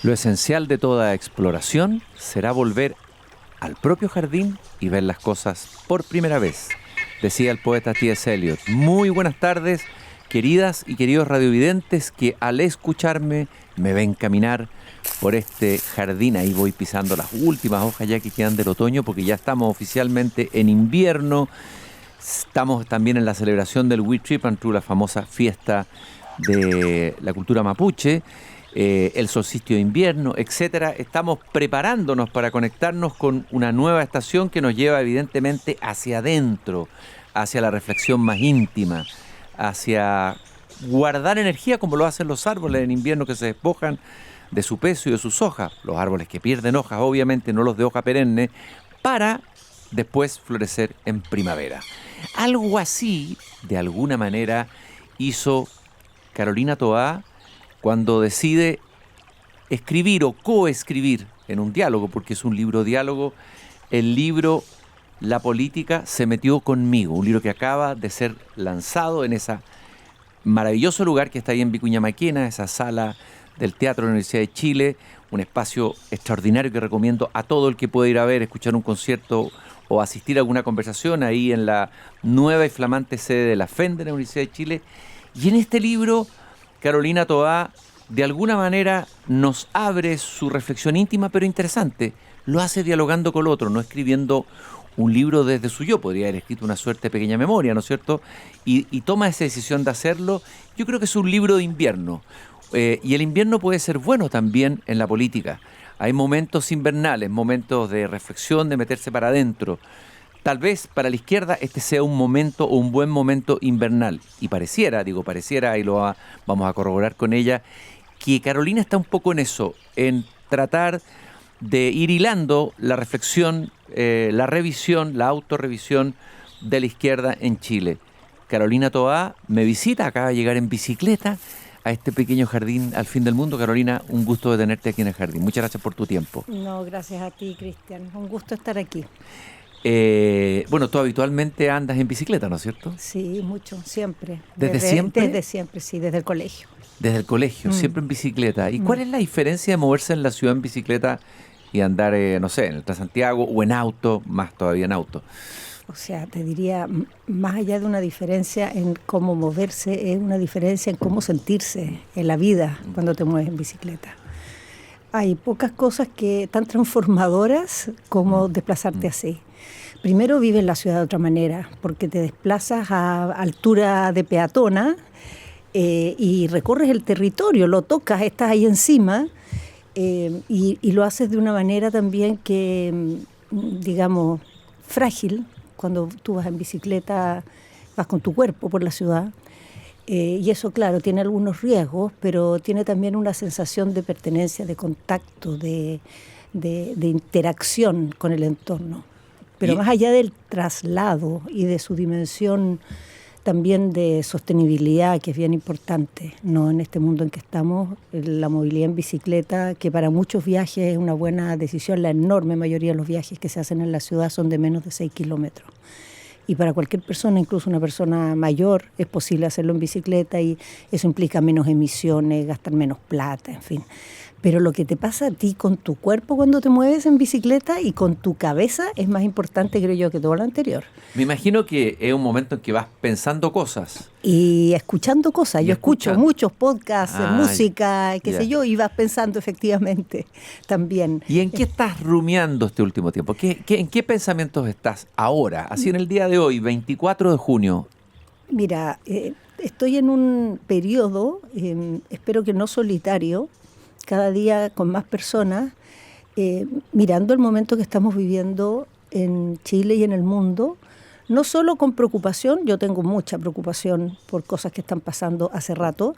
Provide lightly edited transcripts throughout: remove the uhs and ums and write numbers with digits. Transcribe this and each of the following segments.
Lo esencial de toda exploración será volver al propio jardín y ver las cosas por primera vez, decía el poeta T.S. Eliot. Muy buenas tardes, queridas y queridos radiovidentes que al escucharme me ven caminar por este jardín. Ahí voy pisando las últimas hojas ya que quedan del otoño, porque ya estamos oficialmente en invierno. Estamos también en la celebración del Huitripantru, la famosa fiesta de la cultura mapuche, el solsticio de invierno, etcétera. Estamos preparándonos para conectarnos con una nueva estación que nos lleva evidentemente hacia adentro, hacia la reflexión más íntima, hacia guardar energía como lo hacen los árboles en invierno, que se despojan de su peso y de sus hojas. Los árboles que pierden hojas, obviamente, no los de hoja perenne, para después florecer en primavera. Algo así, de alguna manera, hizo Carolina Toá cuando decide escribir o coescribir en un diálogo, porque es un libro diálogo, el libro La política se metió conmigo, un libro que acaba de ser lanzado en ese maravilloso lugar que está ahí en Vicuña Maquena, esa sala del Teatro de la Universidad de Chile, un espacio extraordinario que recomiendo a todo el que pueda ir a ver, escuchar un concierto o asistir a alguna conversación ahí en la nueva y flamante sede de la FEN de la Universidad de Chile. Y en este libro, Carolina Toá, de alguna manera, nos abre su reflexión íntima, pero interesante. Lo hace dialogando con el otro, no escribiendo un libro desde su yo. Podría haber escrito una suerte de pequeña memoria, ¿no es cierto? Y toma esa decisión de hacerlo. Yo creo que es un libro de invierno. Y el invierno puede ser bueno también en la política. Hay momentos invernales, momentos de reflexión, de meterse para adentro. Tal vez para la izquierda este sea un momento o un buen momento invernal. Y pareciera, y vamos a corroborar con ella, que Carolina está un poco en eso, en tratar de ir hilando la reflexión, la revisión, la autorrevisión de la izquierda en Chile. Carolina Toá me visita, acaba de llegar en bicicleta a este pequeño jardín al fin del mundo. Carolina, un gusto de tenerte aquí en el jardín. Muchas gracias por tu tiempo. No, gracias a ti, Cristian. Un gusto estar aquí. Bueno, tú habitualmente andas en bicicleta, ¿no es cierto? Sí, mucho, siempre. ¿Desde siempre? Desde siempre, sí, desde el colegio. Desde el colegio, siempre en bicicleta. ¿Y cuál es la diferencia de moverse en la ciudad en bicicleta y andar, no sé, en el Transantiago o en auto, más todavía en auto? O sea, te diría, más allá de una diferencia en cómo moverse, es una diferencia en cómo sentirse en la vida cuando te mueves en bicicleta. Hay pocas cosas que tan transformadoras como desplazarte así. Primero, vives en la ciudad de otra manera, porque te desplazas a altura de peatona y recorres el territorio, lo tocas, estás ahí encima y lo haces de una manera también que, digamos, frágil. Cuando tú vas en bicicleta, vas con tu cuerpo por la ciudad. Y eso, claro, tiene algunos riesgos, pero tiene también una sensación de pertenencia, de contacto, de interacción con el entorno. Pero más allá del traslado y de su dimensión también de sostenibilidad, que es bien importante, ¿no? En este mundo en que estamos, la movilidad en bicicleta, que para muchos viajes es una buena decisión, la enorme mayoría de los viajes que se hacen en la ciudad son de menos de 6 kilómetros. Y para cualquier persona, incluso una persona mayor, es posible hacerlo en bicicleta y eso implica menos emisiones, gastar menos plata, en fin. Pero lo que te pasa a ti con tu cuerpo cuando te mueves en bicicleta y con tu cabeza es más importante, creo yo, que todo lo anterior. Me imagino que es un momento en que vas pensando cosas. Y escuchando cosas. Yo escucho muchos podcasts, música, qué sé yo, y vas pensando efectivamente también. ¿Y en qué estás rumiando este último tiempo? ¿En qué pensamientos estás ahora, así en el día de hoy, 24 de junio? Mira, estoy en un periodo, espero que no solitario, cada día con más personas, mirando el momento que estamos viviendo en Chile y en el mundo, no solo con preocupación, yo tengo mucha preocupación por cosas que están pasando hace rato,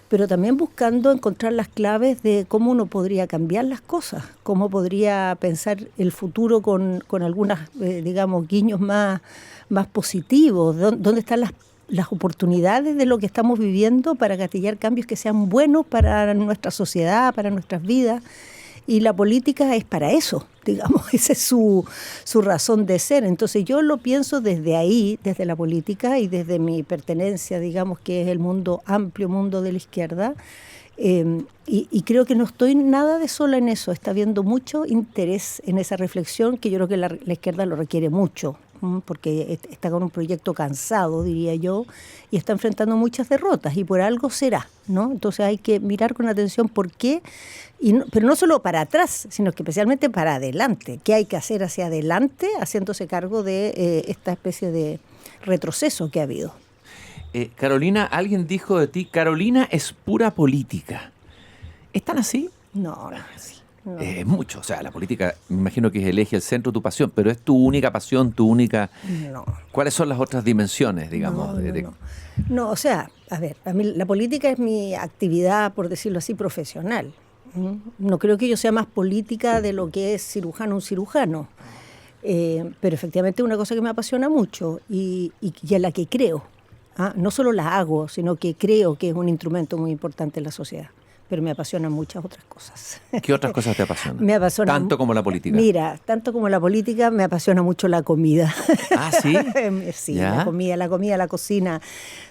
pero también buscando encontrar las claves de cómo uno podría cambiar las cosas, cómo podría pensar el futuro con algunas, digamos, guiños más positivos, dónde están las oportunidades de lo que estamos viviendo para gatillar cambios que sean buenos para nuestra sociedad, para nuestras vidas. Y la política es para eso, digamos, esa es su razón de ser. Entonces yo lo pienso desde ahí, desde la política y desde mi pertenencia, digamos, que es el mundo amplio, mundo de la izquierda, Y creo que no estoy nada de sola en eso. Está habiendo mucho interés en esa reflexión que yo creo que la izquierda lo requiere mucho, porque está con un proyecto cansado, diría yo, y está enfrentando muchas derrotas, y por algo será, ¿no? Entonces hay que mirar con atención por qué, pero no solo para atrás, sino que especialmente para adelante. ¿Qué hay que hacer hacia adelante, haciéndose cargo de esta especie de retroceso que ha habido? Carolina, alguien dijo de ti, Carolina es pura política. ¿Es tan así? No, no es así. No. Es mucho, o sea, la política, me imagino que es el eje, el centro de tu pasión, pero es tu única pasión, tu única... No. ¿Cuáles son las otras dimensiones, digamos? No, o sea, a ver, a mí la política es mi actividad, por decirlo así, profesional. No creo que yo sea más política de lo que es cirujano un cirujano, pero efectivamente es una cosa que me apasiona mucho y en la que creo. No solo la hago, sino que creo que es un instrumento muy importante en la sociedad. Pero me apasionan muchas otras cosas. ¿Qué otras cosas te apasionan? Me apasiona, tanto como la política. Mira, tanto como la política me apasiona mucho la comida. Ah, ¿sí? Sí, ¿Ya? la comida, la cocina.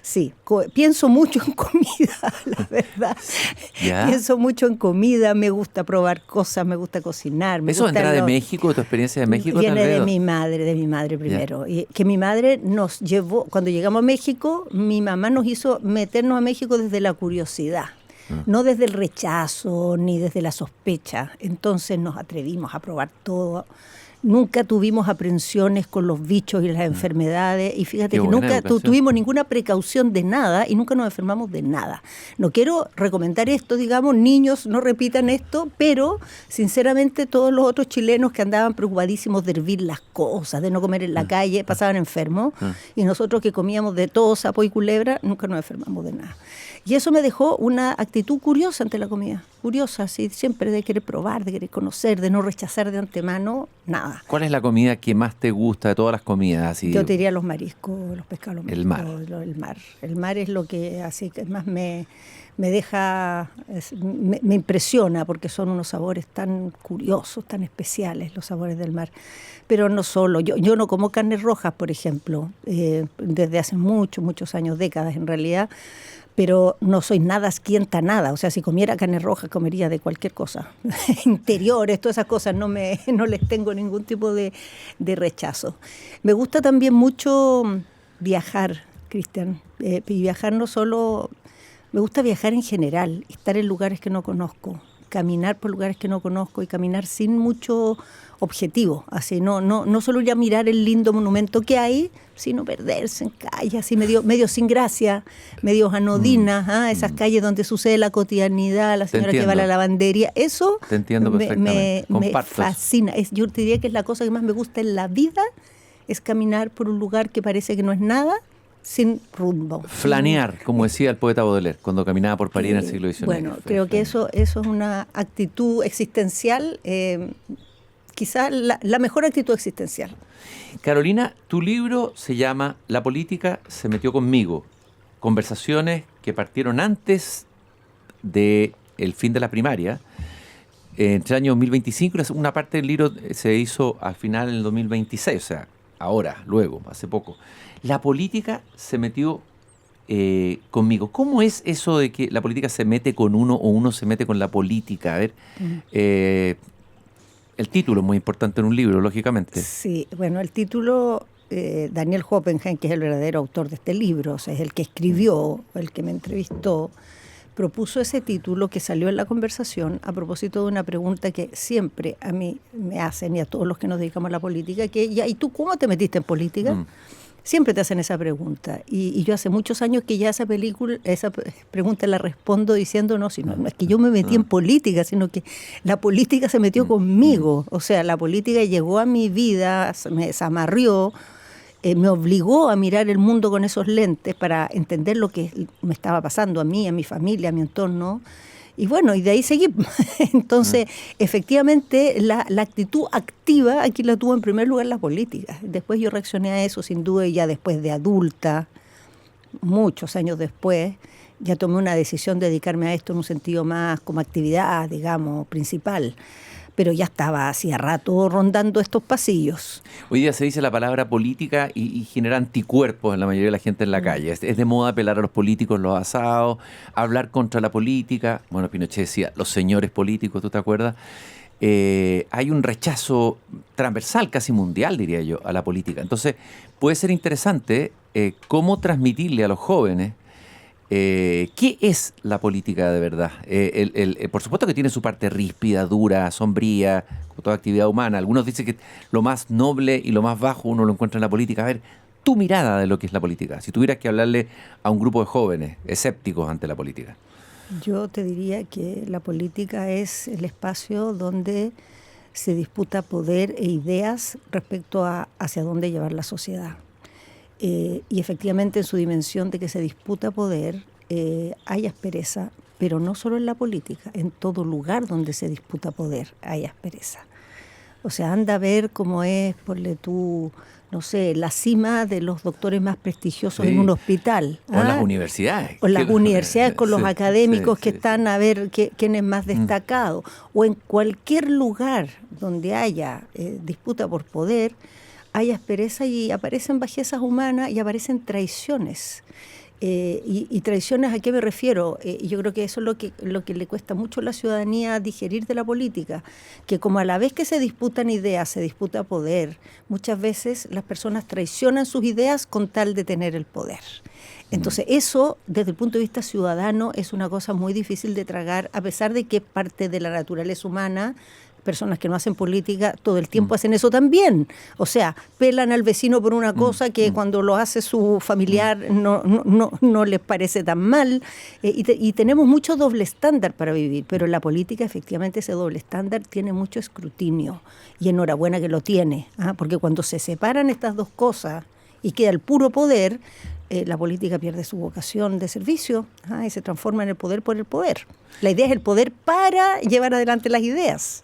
Sí, pienso mucho en comida, la verdad. ¿Ya? Pienso mucho en comida, me gusta probar cosas, me gusta cocinar. ¿Eso vendrá de México, de tu experiencia de México? Viene tal vez? de mi madre primero. Y que mi madre nos llevó, cuando llegamos a México, mi mamá nos hizo meternos a México desde la curiosidad. No desde el rechazo ni desde la sospecha. Entonces nos atrevimos a probar todo. Nunca tuvimos aprensiones con los bichos y las enfermedades. Y fíjate que nunca tuvimos ninguna precaución de nada y nunca nos enfermamos de nada. No quiero recomendar esto, digamos, niños, no repitan esto, pero sinceramente todos los otros chilenos que andaban preocupadísimos de hervir las cosas, de no comer en la calle, pasaban enfermos. Y nosotros que comíamos de todo, sapo y culebra, nunca nos enfermamos de nada. Y eso me dejó una actitud curiosa ante la comida. Curiosa, sí, siempre de querer probar, de querer conocer, de no rechazar de antemano nada. ¿Cuál es la comida que más te gusta de todas las comidas? Así, yo te diría los mariscos, los pescados, los el mariscos, mar. El mar. El mar es lo que así que más me deja, me impresiona, porque son unos sabores tan curiosos, tan especiales, los sabores del mar. Pero no solo, yo no como carnes rojas, por ejemplo, desde hace muchos años, décadas en realidad, pero no soy nada asquienta, nada. O sea, si comiera carne roja, comería de cualquier cosa. Interiores, todas esas cosas, no les tengo ningún tipo de rechazo. Me gusta también mucho viajar, Cristian. Y viajar no solo... Me gusta viajar en general, estar en lugares que no conozco, caminar por lugares que no conozco y caminar sin mucho objetivo, así no solo ya mirar el lindo monumento que hay, sino perderse en calles así medio sin gracia, medio anodinas, esas calles donde sucede la cotidianidad, la señora que va a la lavandería, eso te entiendo perfectamente. Me fascina. Yo te diría que es la cosa que más me gusta en la vida, es caminar por un lugar que parece que no es nada, sin rumbo. Flanear, como decía el poeta Baudelaire, cuando caminaba por París en el siglo XIX. Bueno, creo que eso es una actitud existencial, quizás la mejor actitud existencial. Carolina, tu libro se llama La política se metió conmigo. Conversaciones que partieron antes del fin de la primaria, entre el año 2025 y la segunda parte del libro se hizo al final en el 2026, o sea, ahora, luego, hace poco. La política se metió conmigo. ¿Cómo es eso de que la política se mete con uno o uno se mete con la política? A ver, el título es muy importante en un libro, lógicamente. Sí, bueno, el título, Daniel Hoppenheim, que es el verdadero autor de este libro, o sea, es el que escribió, el que me entrevistó, propuso ese título que salió en la conversación a propósito de una pregunta que siempre a mí me hacen y a todos los que nos dedicamos a la política, que ¿y tú cómo te metiste en política? Siempre te hacen esa pregunta. Y yo hace muchos años que ya esa pregunta la respondo diciendo, no es que yo me metí en política, sino que la política se metió conmigo. O sea, la política llegó a mi vida, me desamarrió, me obligó a mirar el mundo con esos lentes para entender lo que me estaba pasando a mí, a mi familia, a mi entorno. Y bueno, y de ahí seguí. Entonces, efectivamente, la actitud activa aquí la tuvo en primer lugar la política. Después yo reaccioné a eso, sin duda, y ya después de adulta, muchos años después, ya tomé una decisión de dedicarme a esto en un sentido más como actividad, digamos, principal. pero ya estaba hacía rato rondando estos pasillos. Hoy día se dice la palabra política y genera anticuerpos en la mayoría de la gente en la calle. Es de moda apelar a los políticos, los asados, hablar contra la política. Bueno, Pinochet decía, los señores políticos, ¿tú te acuerdas? Hay un rechazo transversal, casi mundial, diría yo, a la política. Entonces, puede ser interesante cómo transmitirle a los jóvenes ¿qué es la política de verdad? Por supuesto que tiene su parte ríspida, dura, sombría, como toda actividad humana. Algunos dicen que lo más noble y lo más bajo uno lo encuentra en la política. A ver, tu mirada de lo que es la política, si tuvieras que hablarle a un grupo de jóvenes escépticos ante la política. Yo te diría que la política es el espacio donde se disputa poder e ideas respecto a hacia dónde llevar la sociedad. Y efectivamente en su dimensión de que se disputa poder hay aspereza, pero no solo en la política, en todo lugar donde se disputa poder hay aspereza. O sea, anda a ver cómo es, ponle tú, no sé, la cima de los doctores más prestigiosos en un hospital. O en las universidades. O en las universidades con los académicos que sí. están a ver quién es más destacado. O en cualquier lugar donde haya disputa por poder, hay aspereza y aparecen bajezas humanas y aparecen traiciones. Y traiciones, ¿a qué me refiero? Yo creo que eso es lo que le cuesta mucho a la ciudadanía digerir de la política, que como a la vez que se disputan ideas, se disputa poder, muchas veces las personas traicionan sus ideas con tal de tener el poder. Entonces eso, desde el punto de vista ciudadano, es una cosa muy difícil de tragar, a pesar de que es parte de la naturaleza humana. Personas que no hacen política todo el tiempo hacen eso también. O sea, pelan al vecino por una cosa que cuando lo hace su familiar no les parece tan mal. Y tenemos mucho doble estándar para vivir, pero en la política efectivamente ese doble estándar tiene mucho escrutinio. Y enhorabuena que lo tiene, porque cuando se separan estas dos cosas y queda el puro poder, la política pierde su vocación de servicio y se transforma en el poder por el poder. La idea es el poder para llevar adelante las ideas.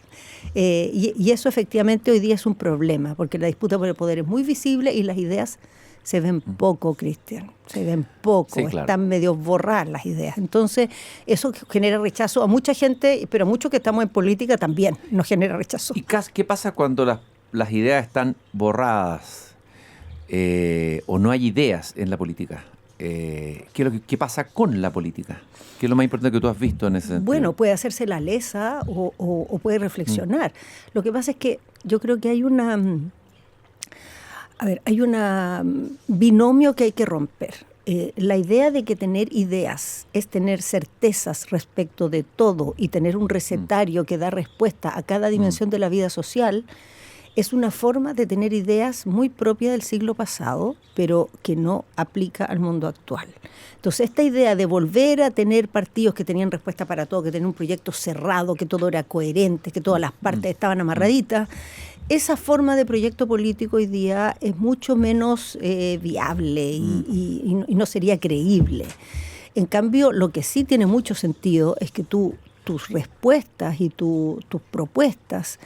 Y eso efectivamente hoy día es un problema, porque la disputa por el poder es muy visible y las ideas se ven poco, Cristian, se ven poco, sí, claro. Están medio borradas las ideas. Entonces, eso genera rechazo a mucha gente, pero a muchos que estamos en política también nos genera rechazo. ¿Y qué pasa cuando las ideas están borradas o no hay ideas en la política? ¿Qué pasa con la política? ¿Qué es lo más importante que tú has visto en ese sentido? Bueno, puede hacerse la lesa o puede reflexionar. Lo que pasa es que yo creo que hay hay un binomio que hay que romper. La idea de que tener ideas es tener certezas respecto de todo y tener un recetario que da respuesta a cada dimensión de la vida social es una forma de tener ideas muy propia del siglo pasado, pero que no aplica al mundo actual. Entonces, esta idea de volver a tener partidos que tenían respuesta para todo, que tenían un proyecto cerrado, que todo era coherente, que todas las partes estaban amarraditas, esa forma de proyecto político hoy día es mucho menos viable y no sería creíble. En cambio, lo que sí tiene mucho sentido es que tus respuestas y tus propuestas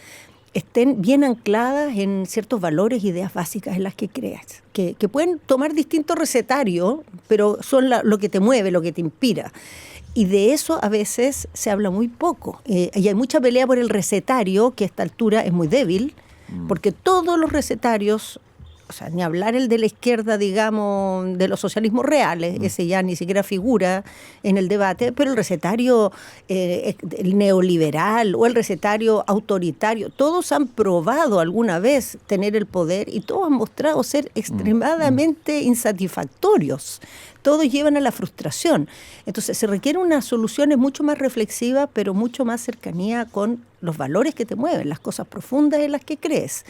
estén bien ancladas en ciertos valores e ideas básicas en las que creas, que pueden tomar distintos recetarios, pero son lo que te mueve, lo que te inspira. Y de eso a veces se habla muy poco. Y hay mucha pelea por el recetario, que a esta altura es muy débil, porque todos los recetarios, o sea, ni hablar el de la izquierda, digamos, de los socialismos reales, ese ya ni siquiera figura en el debate, pero el recetario el neoliberal o el recetario autoritario, todos han probado alguna vez tener el poder y todos han mostrado ser extremadamente insatisfactorios. Todos llevan a la frustración. Entonces se requieren unas soluciones mucho más reflexivas, pero mucho más cercanía con los valores que te mueven, las cosas profundas en las que crees.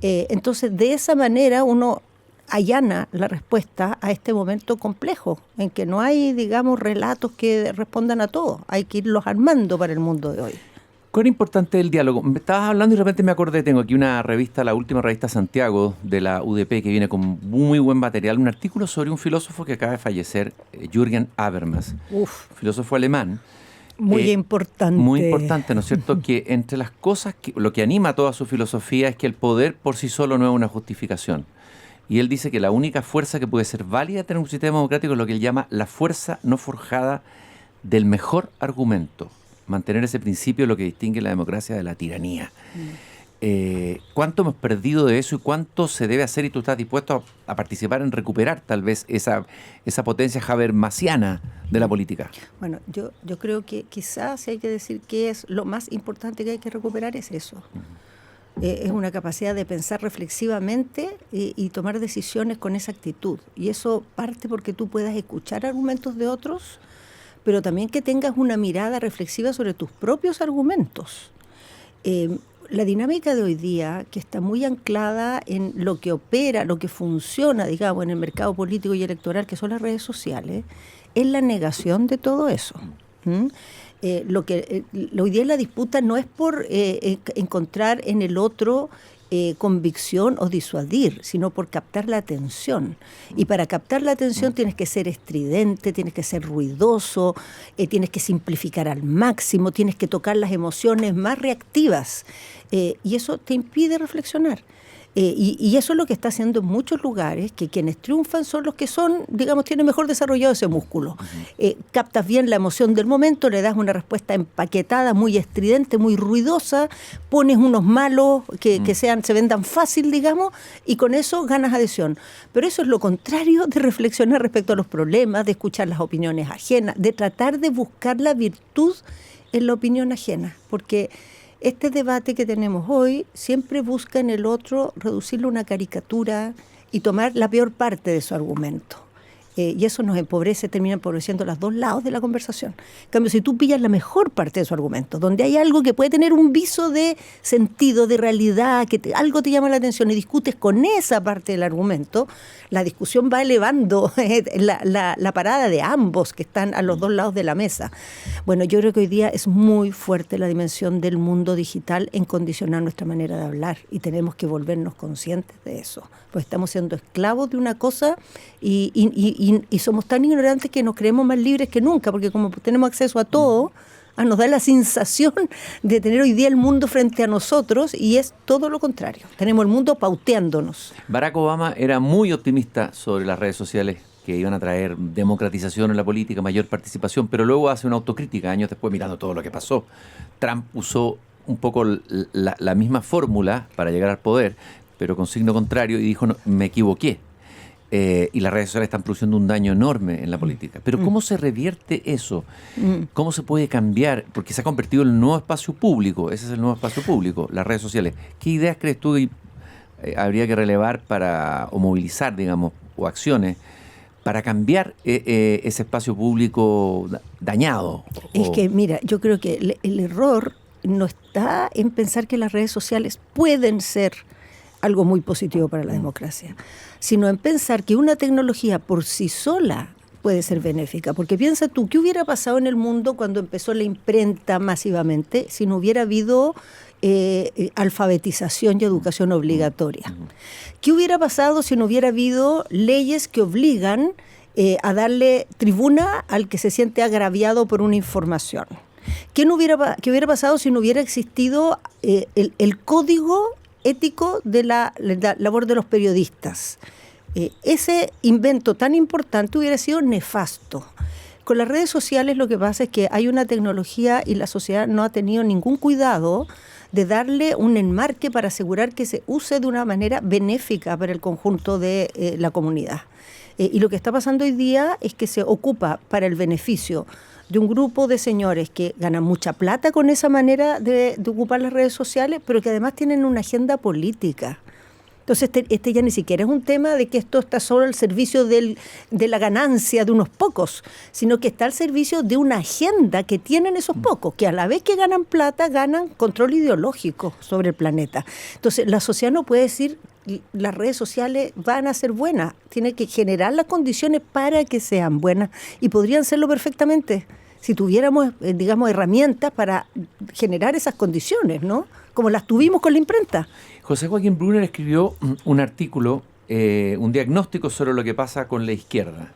Entonces, de esa manera uno allana la respuesta a este momento complejo, en que no hay, digamos, relatos que respondan a todo. Hay que irlos armando para el mundo de hoy. ¿Cuán importante es el diálogo? Me estabas hablando y de repente me acordé, tengo aquí una revista, la última revista Santiago de la UDP, que viene con muy buen material, un artículo sobre un filósofo que acaba de fallecer, Jürgen Habermas, filósofo alemán. Muy importante. Muy importante, ¿no es cierto? Que entre las cosas, lo que anima a toda su filosofía es que el poder por sí solo no es una justificación. Y él dice que la única fuerza que puede ser válida tener un sistema democrático es lo que él llama la fuerza no forjada del mejor argumento. mantener ese principio es lo que distingue la democracia de la tiranía. ¿Cuánto hemos perdido de eso y cuánto se debe hacer? Y tú estás dispuesto a participar en recuperar tal vez esa potencia habermasiana de la política. Bueno, yo creo que quizás si hay que decir que es lo más importante que hay que recuperar es eso. Es una capacidad de pensar reflexivamente y tomar decisiones con esa actitud. Y eso parte porque tú puedas escuchar argumentos de otros, pero también que tengas una mirada reflexiva sobre tus propios argumentos. La dinámica de hoy día, que está muy anclada en lo que opera, lo que funciona, digamos, en el mercado político y electoral, que son las redes sociales, es la negación de todo eso. Hoy día la disputa no es por encontrar en el otro convicción o disuadir, sino por captar la atención. Y para captar la atención tienes que ser estridente, tienes que ser ruidoso, tienes que simplificar al máximo, tienes que tocar las emociones más reactivas. Y eso te impide reflexionar. Y eso es lo que está haciendo en muchos lugares, que quienes triunfan son los que son, digamos, tienen mejor desarrollado ese músculo. Captas bien la emoción del momento, le das una respuesta empaquetada, muy estridente, muy ruidosa, pones unos malos que se vendan fácil, digamos, y con eso ganas adhesión. Pero eso es lo contrario de reflexionar respecto a los problemas, de escuchar las opiniones ajenas, de tratar de buscar la virtud en la opinión ajena, porque este debate que tenemos hoy siempre busca en el otro reducirlo a una caricatura y tomar la peor parte de su argumento. Y eso nos empobrece, termina empobreciendo los dos lados de la conversación. En cambio, si tú pillas la mejor parte de su argumento, donde hay algo que puede tener un viso de sentido, de realidad, algo te llama la atención y discutes con esa parte del argumento, la discusión va elevando la parada de ambos que están a los dos lados de la mesa. Bueno, yo creo que hoy día es muy fuerte la dimensión del mundo digital en condicionar nuestra manera de hablar y tenemos que volvernos conscientes de eso, pues estamos siendo esclavos de una cosa y somos tan ignorantes que nos creemos más libres que nunca, porque como tenemos acceso a todo, nos da la sensación de tener hoy día el mundo frente a nosotros y es todo lo contrario. Tenemos el mundo pauteándonos. Barack Obama era muy optimista sobre las redes sociales que iban a traer democratización en la política, mayor participación, pero luego hace una autocrítica años después mirando todo lo que pasó. Trump usó un poco la misma fórmula para llegar al poder, pero con signo contrario, y dijo, no, me equivoqué. Y las redes sociales están produciendo un daño enorme en la política. Pero ¿cómo se revierte eso? ¿Cómo se puede cambiar? Porque se ha convertido en el nuevo espacio público. Ese es el nuevo espacio público, las redes sociales. ¿Qué ideas crees tú que habría que relevar o movilizar, digamos, o acciones para cambiar ese espacio público dañado? Es que, mira, yo creo que el error no está en pensar que las redes sociales pueden ser algo muy positivo para la democracia, sino en pensar que una tecnología por sí sola puede ser benéfica. Porque piensa tú, ¿qué hubiera pasado en el mundo cuando empezó la imprenta masivamente si no hubiera habido alfabetización y educación obligatoria? ¿Qué hubiera pasado si no hubiera habido leyes que obligan a darle tribuna al que se siente agraviado por una información? ¿Qué hubiera pasado si no hubiera existido el código ético de la labor de los periodistas? Ese invento tan importante hubiera sido nefasto. Con las redes sociales lo que pasa es que hay una tecnología y la sociedad no ha tenido ningún cuidado de darle un enmarque para asegurar que se use de una manera benéfica para el conjunto de la comunidad. Y lo que está pasando hoy día es que se ocupa para el beneficio de un grupo de señores que ganan mucha plata con esa manera de ocupar las redes sociales, pero que además tienen una agenda política. Entonces este ya ni siquiera es un tema de que esto está solo al servicio de la ganancia de unos pocos, sino que está al servicio de una agenda que tienen esos pocos, que a la vez que ganan plata, ganan control ideológico sobre el planeta. Entonces la sociedad no puede decir las redes sociales van a ser buenas, tiene que generar las condiciones para que sean buenas y podrían serlo perfectamente si tuviéramos, digamos, herramientas para generar esas condiciones, ¿no? Como las tuvimos con la imprenta. José Joaquín Brunner escribió un artículo, un diagnóstico sobre lo que pasa con la izquierda.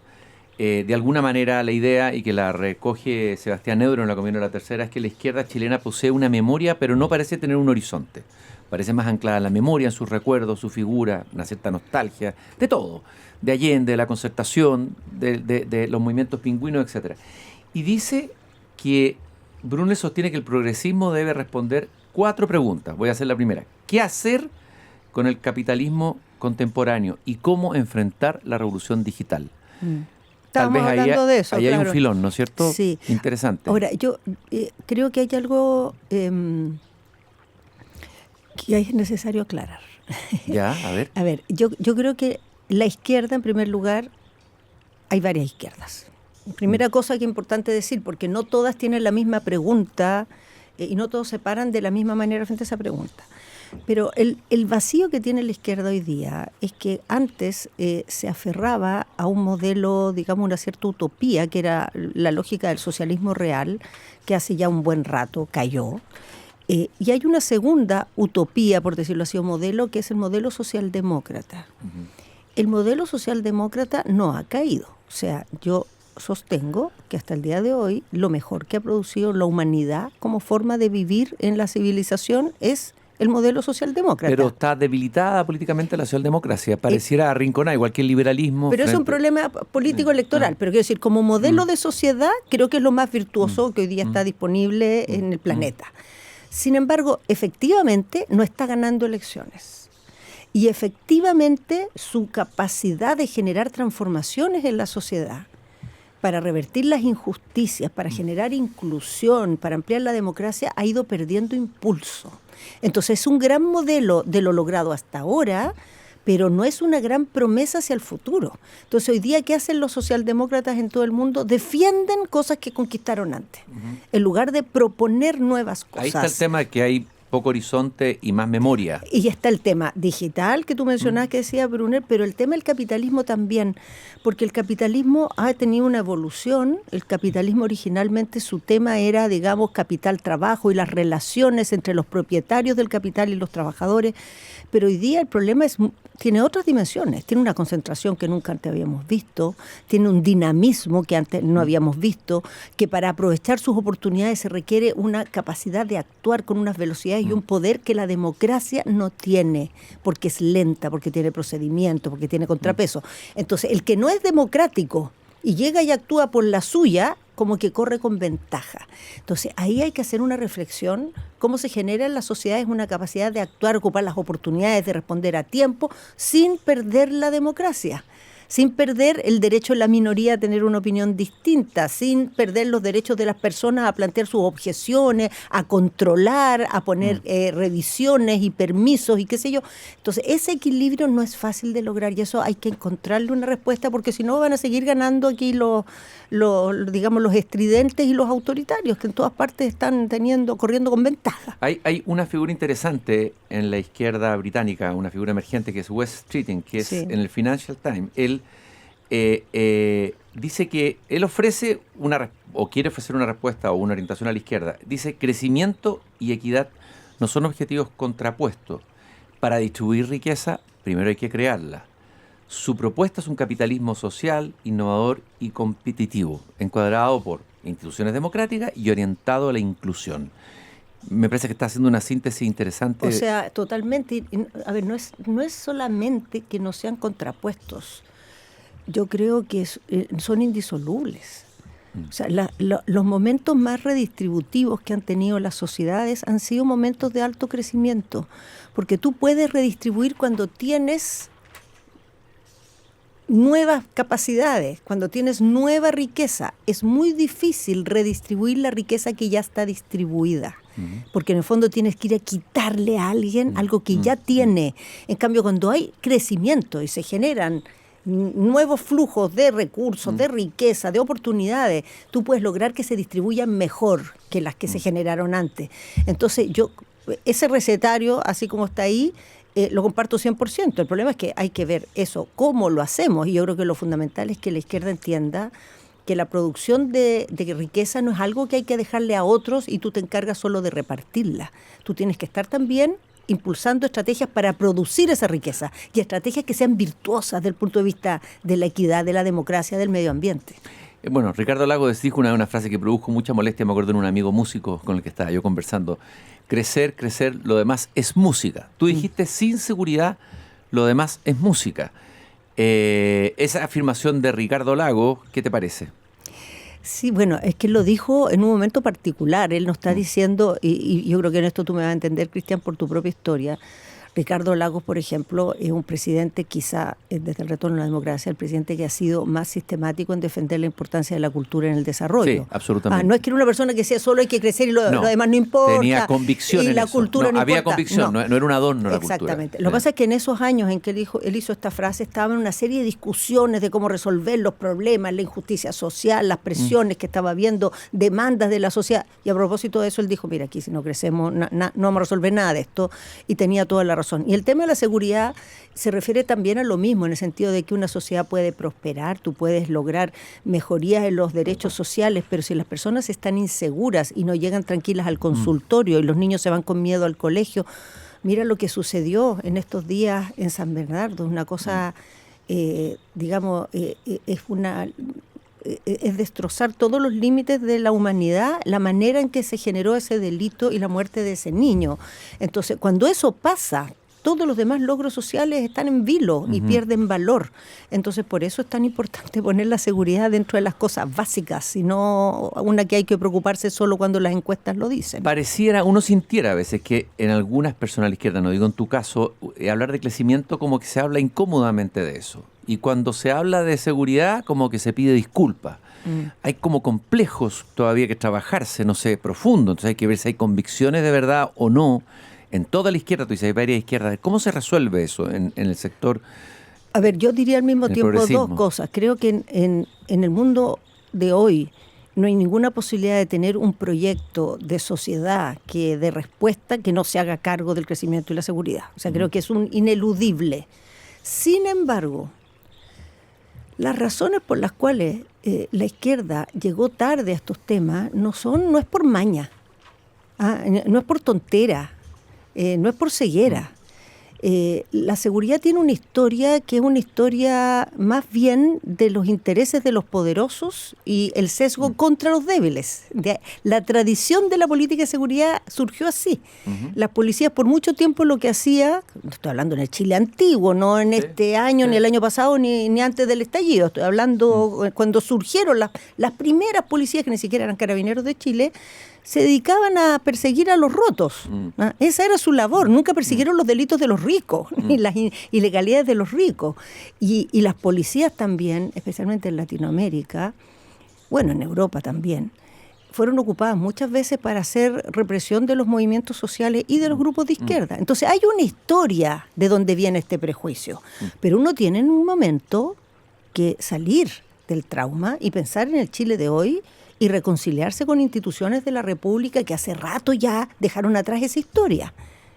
De alguna manera la idea, y que la recoge Sebastián Neudro en la Comuna de la Tercera, es que la izquierda chilena posee una memoria, pero no parece tener un horizonte. Parece más anclada en la memoria, en sus recuerdos, su figura, una cierta nostalgia, de todo. De Allende, de la Concertación, de los movimientos pingüinos, etc. Y dice que Brunel sostiene que el progresismo debe responder 4 preguntas. Voy a hacer la primera. ¿Qué hacer con el capitalismo contemporáneo y cómo enfrentar la revolución digital? Tal vez hablando de eso, ahí claro. hay un filón, ¿no es cierto? Sí. Interesante. Ahora, yo creo que hay algo que es necesario aclarar. Ya, a ver. A ver, yo creo que la izquierda, en primer lugar, hay varias izquierdas. Primera cosa que es importante decir, porque no todas tienen la misma pregunta y no todos se paran de la misma manera frente a esa pregunta. Pero el vacío que tiene la izquierda hoy día es que antes se aferraba a un modelo, digamos, una cierta utopía, que era la lógica del socialismo real, que hace ya un buen rato cayó. Y hay una segunda utopía, por decirlo así, un modelo, que es el modelo socialdemócrata. Uh-huh. El modelo socialdemócrata no ha caído. O sea, yo sostengo que hasta el día de hoy lo mejor que ha producido la humanidad como forma de vivir en la civilización es el modelo socialdemócrata. Pero está debilitada políticamente la socialdemocracia, pareciera arrinconada, igual que el liberalismo. Pero es un problema político-electoral, pero quiero decir, como modelo de sociedad, creo que es lo más virtuoso que hoy día está disponible en el planeta. Sin embargo, efectivamente no está ganando elecciones. Y efectivamente su capacidad de generar transformaciones en la sociedad para revertir las injusticias, para generar inclusión, para ampliar la democracia, ha ido perdiendo impulso. Entonces es un gran modelo de lo logrado hasta ahora, pero no es una gran promesa hacia el futuro. Entonces hoy día, ¿qué hacen los socialdemócratas en todo el mundo? Defienden cosas que conquistaron antes, en lugar de proponer nuevas cosas. Ahí está el tema de que hay poco horizonte y más memoria. Y está el tema digital que tú mencionabas, que decía Brunel, pero el tema del capitalismo también, porque el capitalismo ha tenido una evolución. El capitalismo originalmente su tema era, digamos, capital-trabajo y las relaciones entre los propietarios del capital y los trabajadores, pero hoy día el problema tiene otras dimensiones, tiene una concentración que nunca antes habíamos visto, tiene un dinamismo que antes no habíamos visto, que para aprovechar sus oportunidades se requiere una capacidad de actuar con unas velocidades y un poder que la democracia no tiene, porque es lenta, porque tiene procedimiento, porque tiene contrapeso. Entonces, el que no es democrático y llega y actúa por la suya, como que corre con ventaja. Entonces, ahí hay que hacer una reflexión, cómo se genera en las sociedades una capacidad de actuar, ocupar las oportunidades, de responder a tiempo, sin perder la democracia, sin perder el derecho de la minoría a tener una opinión distinta, sin perder los derechos de las personas a plantear sus objeciones, a controlar, a poner revisiones y permisos y qué sé yo. Entonces, ese equilibrio no es fácil de lograr y eso hay que encontrarle una respuesta, porque si no van a seguir ganando aquí digamos, los estridentes y los autoritarios, que en todas partes están corriendo con ventaja. Hay una figura interesante en la izquierda británica, una figura emergente, que es Wes Streeting, que es en el Financial Times. Él dice que él ofrece quiere ofrecer una respuesta o una orientación a la izquierda. Dice: crecimiento y equidad no son objetivos contrapuestos. Para distribuir riqueza, primero hay que crearla. Su propuesta es un capitalismo social, innovador y competitivo, encuadrado por instituciones democráticas y orientado a la inclusión. Me parece que está haciendo una síntesis interesante. O sea, totalmente. A ver, no es solamente que no sean contrapuestos. Yo creo que son indisolubles. O sea, los momentos más redistributivos que han tenido las sociedades han sido momentos de alto crecimiento, porque tú puedes redistribuir cuando tienes nuevas capacidades, cuando tienes nueva riqueza. Es muy difícil redistribuir la riqueza que ya está distribuida, porque en el fondo tienes que ir a quitarle a alguien algo que ya tiene. En cambio, cuando hay crecimiento y se generan nuevos flujos de recursos, de riqueza, de oportunidades, tú puedes lograr que se distribuyan mejor que las que se generaron antes. Entonces, ese recetario, así como está ahí, lo comparto 100%. El problema es que hay que ver eso, cómo lo hacemos, y yo creo que lo fundamental es que la izquierda entienda que la producción de riqueza no es algo que hay que dejarle a otros y tú te encargas solo de repartirla. Tú tienes que estar también impulsando estrategias para producir esa riqueza, y estrategias que sean virtuosas desde el punto de vista de la equidad, de la democracia, del medio ambiente. Bueno, Ricardo Lagos dijo una frase que produjo mucha molestia, me acuerdo de un amigo músico con el que estaba yo conversando: crecer, lo demás es música. Tú dijiste, sin seguridad, lo demás es música. Esa afirmación de Ricardo Lagos, ¿qué te parece? Sí, bueno, es que él lo dijo en un momento particular. Él no está diciendo, y yo creo que en esto tú me vas a entender, Cristian, por tu propia historia. Ricardo Lagos, por ejemplo, es un presidente, quizá desde el retorno a la democracia, el presidente que ha sido más sistemático en defender la importancia de la cultura en el desarrollo. Sí, absolutamente. No es que era una persona que decía solo hay que crecer y lo demás no importa. Tenía convicción y en la eso. cultura no había importa. convicción, no era un adorno la cultura. Exactamente. Lo que pasa es que en esos años en que él hizo esta frase estaban una serie de discusiones de cómo resolver los problemas, la injusticia social, las presiones que estaba habiendo, demandas de la sociedad. Y a propósito de eso, él dijo, mira, aquí si no crecemos no vamos a resolver nada de esto. Y tenía toda la razón. Y el tema de la seguridad se refiere también a lo mismo, en el sentido de que una sociedad puede prosperar, tú puedes lograr mejorías en los derechos sociales, pero si las personas están inseguras y no llegan tranquilas al consultorio y los niños se van con miedo al colegio, mira lo que sucedió en estos días en San Bernardo, una cosa, es destrozar todos los límites de la humanidad, la manera en que se generó ese delito y la muerte de ese niño. Entonces, cuando eso pasa, todos los demás logros sociales están en vilo y pierden valor. Entonces, por eso es tan importante poner la seguridad dentro de las cosas básicas, y no una que hay que preocuparse solo cuando las encuestas lo dicen. Uno sintiera a veces que en algunas personas a la izquierda, no digo en tu caso, hablar de crecimiento como que se habla incómodamente de eso. Y cuando se habla de seguridad, como que se pide disculpas. Hay como complejos todavía que trabajarse, no sé, profundo. Entonces hay que ver si hay convicciones de verdad o no. En toda la izquierda, tú dices, hay varias izquierdas. ¿Cómo se resuelve eso en el sector? A ver, yo diría al mismo tiempo dos cosas. Creo que en el mundo de hoy no hay ninguna posibilidad de tener un proyecto de sociedad que de respuesta que no se haga cargo del crecimiento y la seguridad. O sea, creo que es un ineludible. Sin embargo, las razones por las cuales la izquierda llegó tarde a estos temas no es por maña, no es por tontera. No es por ceguera. La seguridad tiene una historia que es una historia más bien de los intereses de los poderosos y el sesgo contra los débiles. La tradición de la política de seguridad surgió así. Las policías por mucho tiempo lo que hacía, estoy hablando en el Chile antiguo, no en este año, ni el año pasado, ni antes del estallido, estoy hablando cuando surgieron las primeras policías, que ni siquiera eran carabineros de Chile, se dedicaban a perseguir a los rotos. Esa era su labor. Nunca persiguieron los delitos de los ricos, ni las ilegalidades de los ricos. Y las policías también, especialmente en Latinoamérica, bueno, en Europa también, fueron ocupadas muchas veces para hacer represión de los movimientos sociales y de los grupos de izquierda. Entonces hay una historia de dónde viene este prejuicio. Pero uno tiene en un momento que salir del trauma y pensar en el Chile de hoy y reconciliarse con instituciones de la República que hace rato ya dejaron atrás esa historia.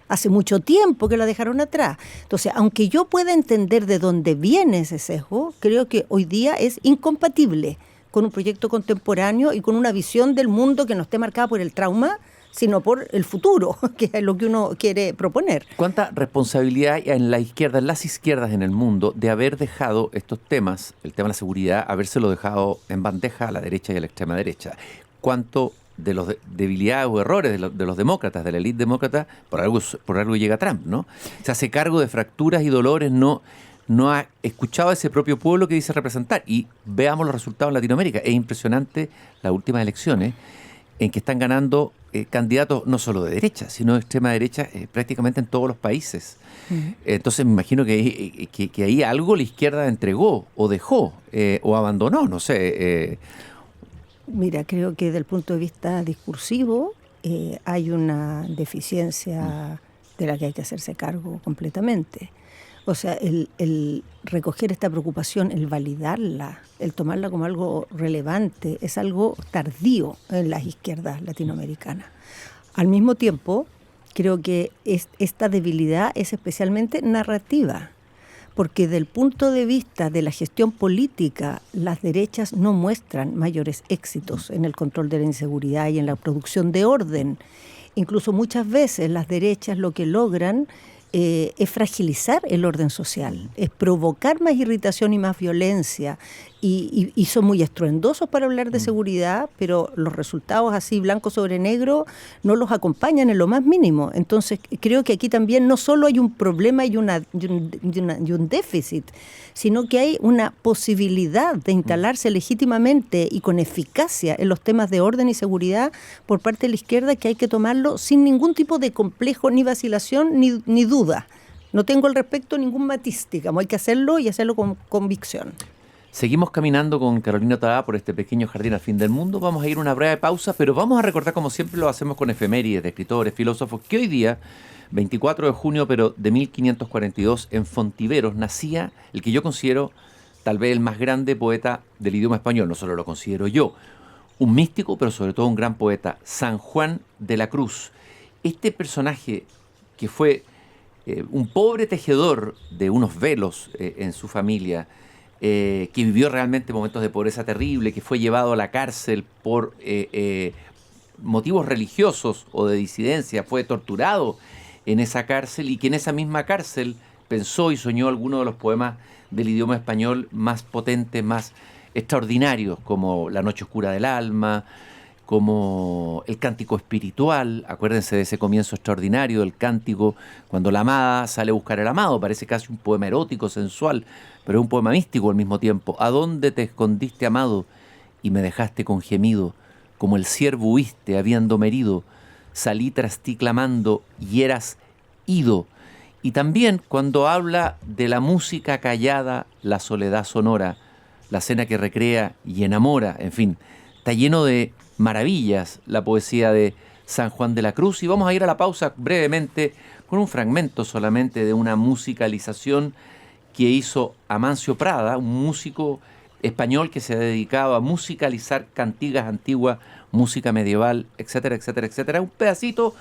Hace mucho tiempo que la dejaron atrás. Entonces, aunque yo pueda entender de dónde viene ese sesgo, creo que hoy día es incompatible con un proyecto contemporáneo y con una visión del mundo que no esté marcada por el trauma, sino por el futuro, que es lo que uno quiere proponer. ¿Cuánta responsabilidad hay en la izquierda, en las izquierdas en el mundo, de haber dejado estos temas, el tema de la seguridad, habérselo dejado en bandeja a la derecha y a la extrema derecha? ¿Cuánto de los debilidades o errores de los demócratas, de la élite demócrata, por algo llega Trump, ¿no? Se hace cargo de fracturas y dolores, no ha escuchado a ese propio pueblo que dice representar. Y veamos los resultados en Latinoamérica. Es impresionante las últimas elecciones en que están ganando candidatos no solo de derecha, sino de extrema derecha prácticamente en todos los países. Entonces me imagino que ahí algo la izquierda entregó o dejó o abandonó, no sé. Mira, creo que desde el punto de vista discursivo hay una deficiencia de la que hay que hacerse cargo completamente. O sea, el recoger esta preocupación, el validarla, el tomarla como algo relevante, es algo tardío en las izquierdas latinoamericanas. Al mismo tiempo, creo que esta debilidad es especialmente narrativa, porque desde el punto de vista de la gestión política, las derechas no muestran mayores éxitos en el control de la inseguridad y en la producción de orden. Incluso muchas veces las derechas lo que logran es fragilizar el orden social, es provocar más irritación y más violencia, y son muy estruendosos para hablar de seguridad, pero los resultados así blanco sobre negro no los acompañan en lo más mínimo. Entonces creo que aquí también no solo hay un problema y un déficit, sino que hay una posibilidad de instalarse legítimamente y con eficacia en los temas de orden y seguridad por parte de la izquierda, que hay que tomarlo sin ningún tipo de complejo, ni vacilación, ni duda. No tengo al respecto ningún matiz, digamos, hay que hacerlo y hacerlo con convicción. Seguimos caminando con Carolina Toá por este pequeño jardín al fin del mundo. Vamos a ir a una breve pausa, pero vamos a recordar, como siempre lo hacemos, con efemérides de escritores, filósofos, que hoy día, 24 de junio, pero de 1542, en Fontiveros, nacía el que yo considero tal vez el más grande poeta del idioma español. No solo lo considero yo, un místico, pero sobre todo un gran poeta, San Juan de la Cruz. Este personaje que fue un pobre tejedor de unos velos en su familia, que vivió realmente momentos de pobreza terrible, que fue llevado a la cárcel por motivos religiosos o de disidencia, fue torturado en esa cárcel y que en esa misma cárcel pensó y soñó algunos de los poemas del idioma español más potentes, más extraordinarios, como La noche oscura del alma, como el cántico espiritual. Acuérdense de ese comienzo extraordinario del cántico, cuando la amada sale a buscar al amado, parece casi un poema erótico, sensual, pero es un poema místico al mismo tiempo. ¿A dónde te escondiste, amado, y me dejaste con gemido? Como el ciervo huiste, habiéndome herido, salí tras ti clamando, y eras ido. Y también cuando habla de la música callada, la soledad sonora, la cena que recrea y enamora, en fin, está lleno de maravillas la poesía de San Juan de la Cruz. Y vamos a ir a la pausa brevemente con un fragmento solamente de una musicalización que hizo Amancio Prada, un músico español que se dedicaba a musicalizar cantigas antiguas, música medieval, etcétera, etcétera, etcétera. Un pedacito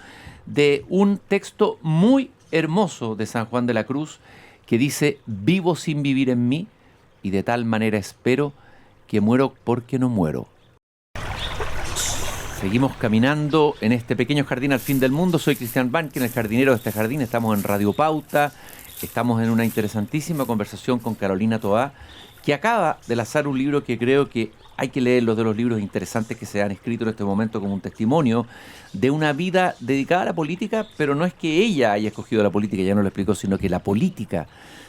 de un texto muy hermoso de San Juan de la Cruz que dice: vivo sin vivir en mí, y de tal manera espero que muero porque no muero. Seguimos caminando en este pequeño jardín al fin del mundo. Soy Cristian Banquen, el jardinero de este jardín. Estamos en Radio Pauta. Estamos en una interesantísima conversación con Carolina Toá, que acaba de lanzar un libro que creo que hay que leer, los de los libros interesantes que se han escrito en este momento como un testimonio de una vida dedicada a la política, pero no es que ella haya escogido la política, ya no lo explicó, sino que la política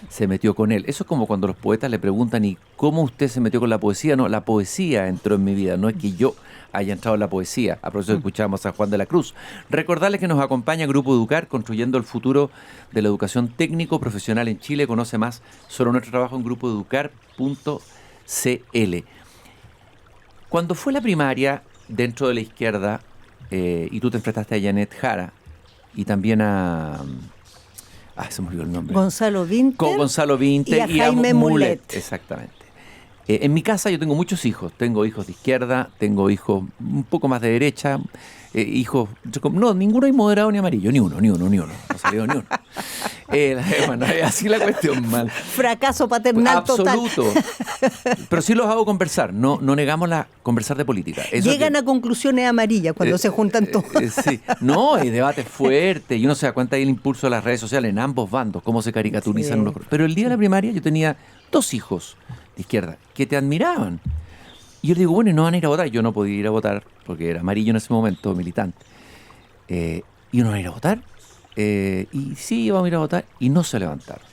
se metió con él. Eso es como cuando los poetas le preguntan: ¿y cómo usted se metió con la poesía? No, la poesía entró en mi vida, no es que yo haya entrado en la poesía. A propósito, escuchamos a San Juan de la Cruz. Recordarles que nos acompaña Grupo Educar, construyendo el futuro de la educación técnico profesional en Chile. Conoce más sobre nuestro trabajo en grupoeducar.cl. Cuando fue la primaria dentro de la izquierda, y tú te enfrentaste a Janet Jara y también a... se me olvidó el nombre. Gonzalo Vinter. Con Gonzalo Vinter y a Jaime Mulet. Exactamente. En mi casa yo tengo muchos hijos. Tengo hijos de izquierda, tengo hijos un poco más de derecha, hijos... No, ninguno hay moderado ni amarillo, ni uno. No salió ni uno. Bueno, así la cuestión, mal. Fracaso paternal absoluto. total. Pero sí los hago conversar, no negamos conversar de política. Eso llegan a conclusiones amarillas cuando se juntan todos. Sí. No, hay debates fuertes y uno se da cuenta del impulso de las redes sociales en ambos bandos, cómo se caricaturizan unos. Pero el día de la primaria yo tenía 2 hijos de izquierda que te admiraban. Y yo le digo, bueno, ¿y no van a ir a votar? Yo no podía ir a votar porque era amarillo en ese momento, militante. ¿Y no van a ir a votar? Y sí, vamos a ir a votar. Y no se levantaron.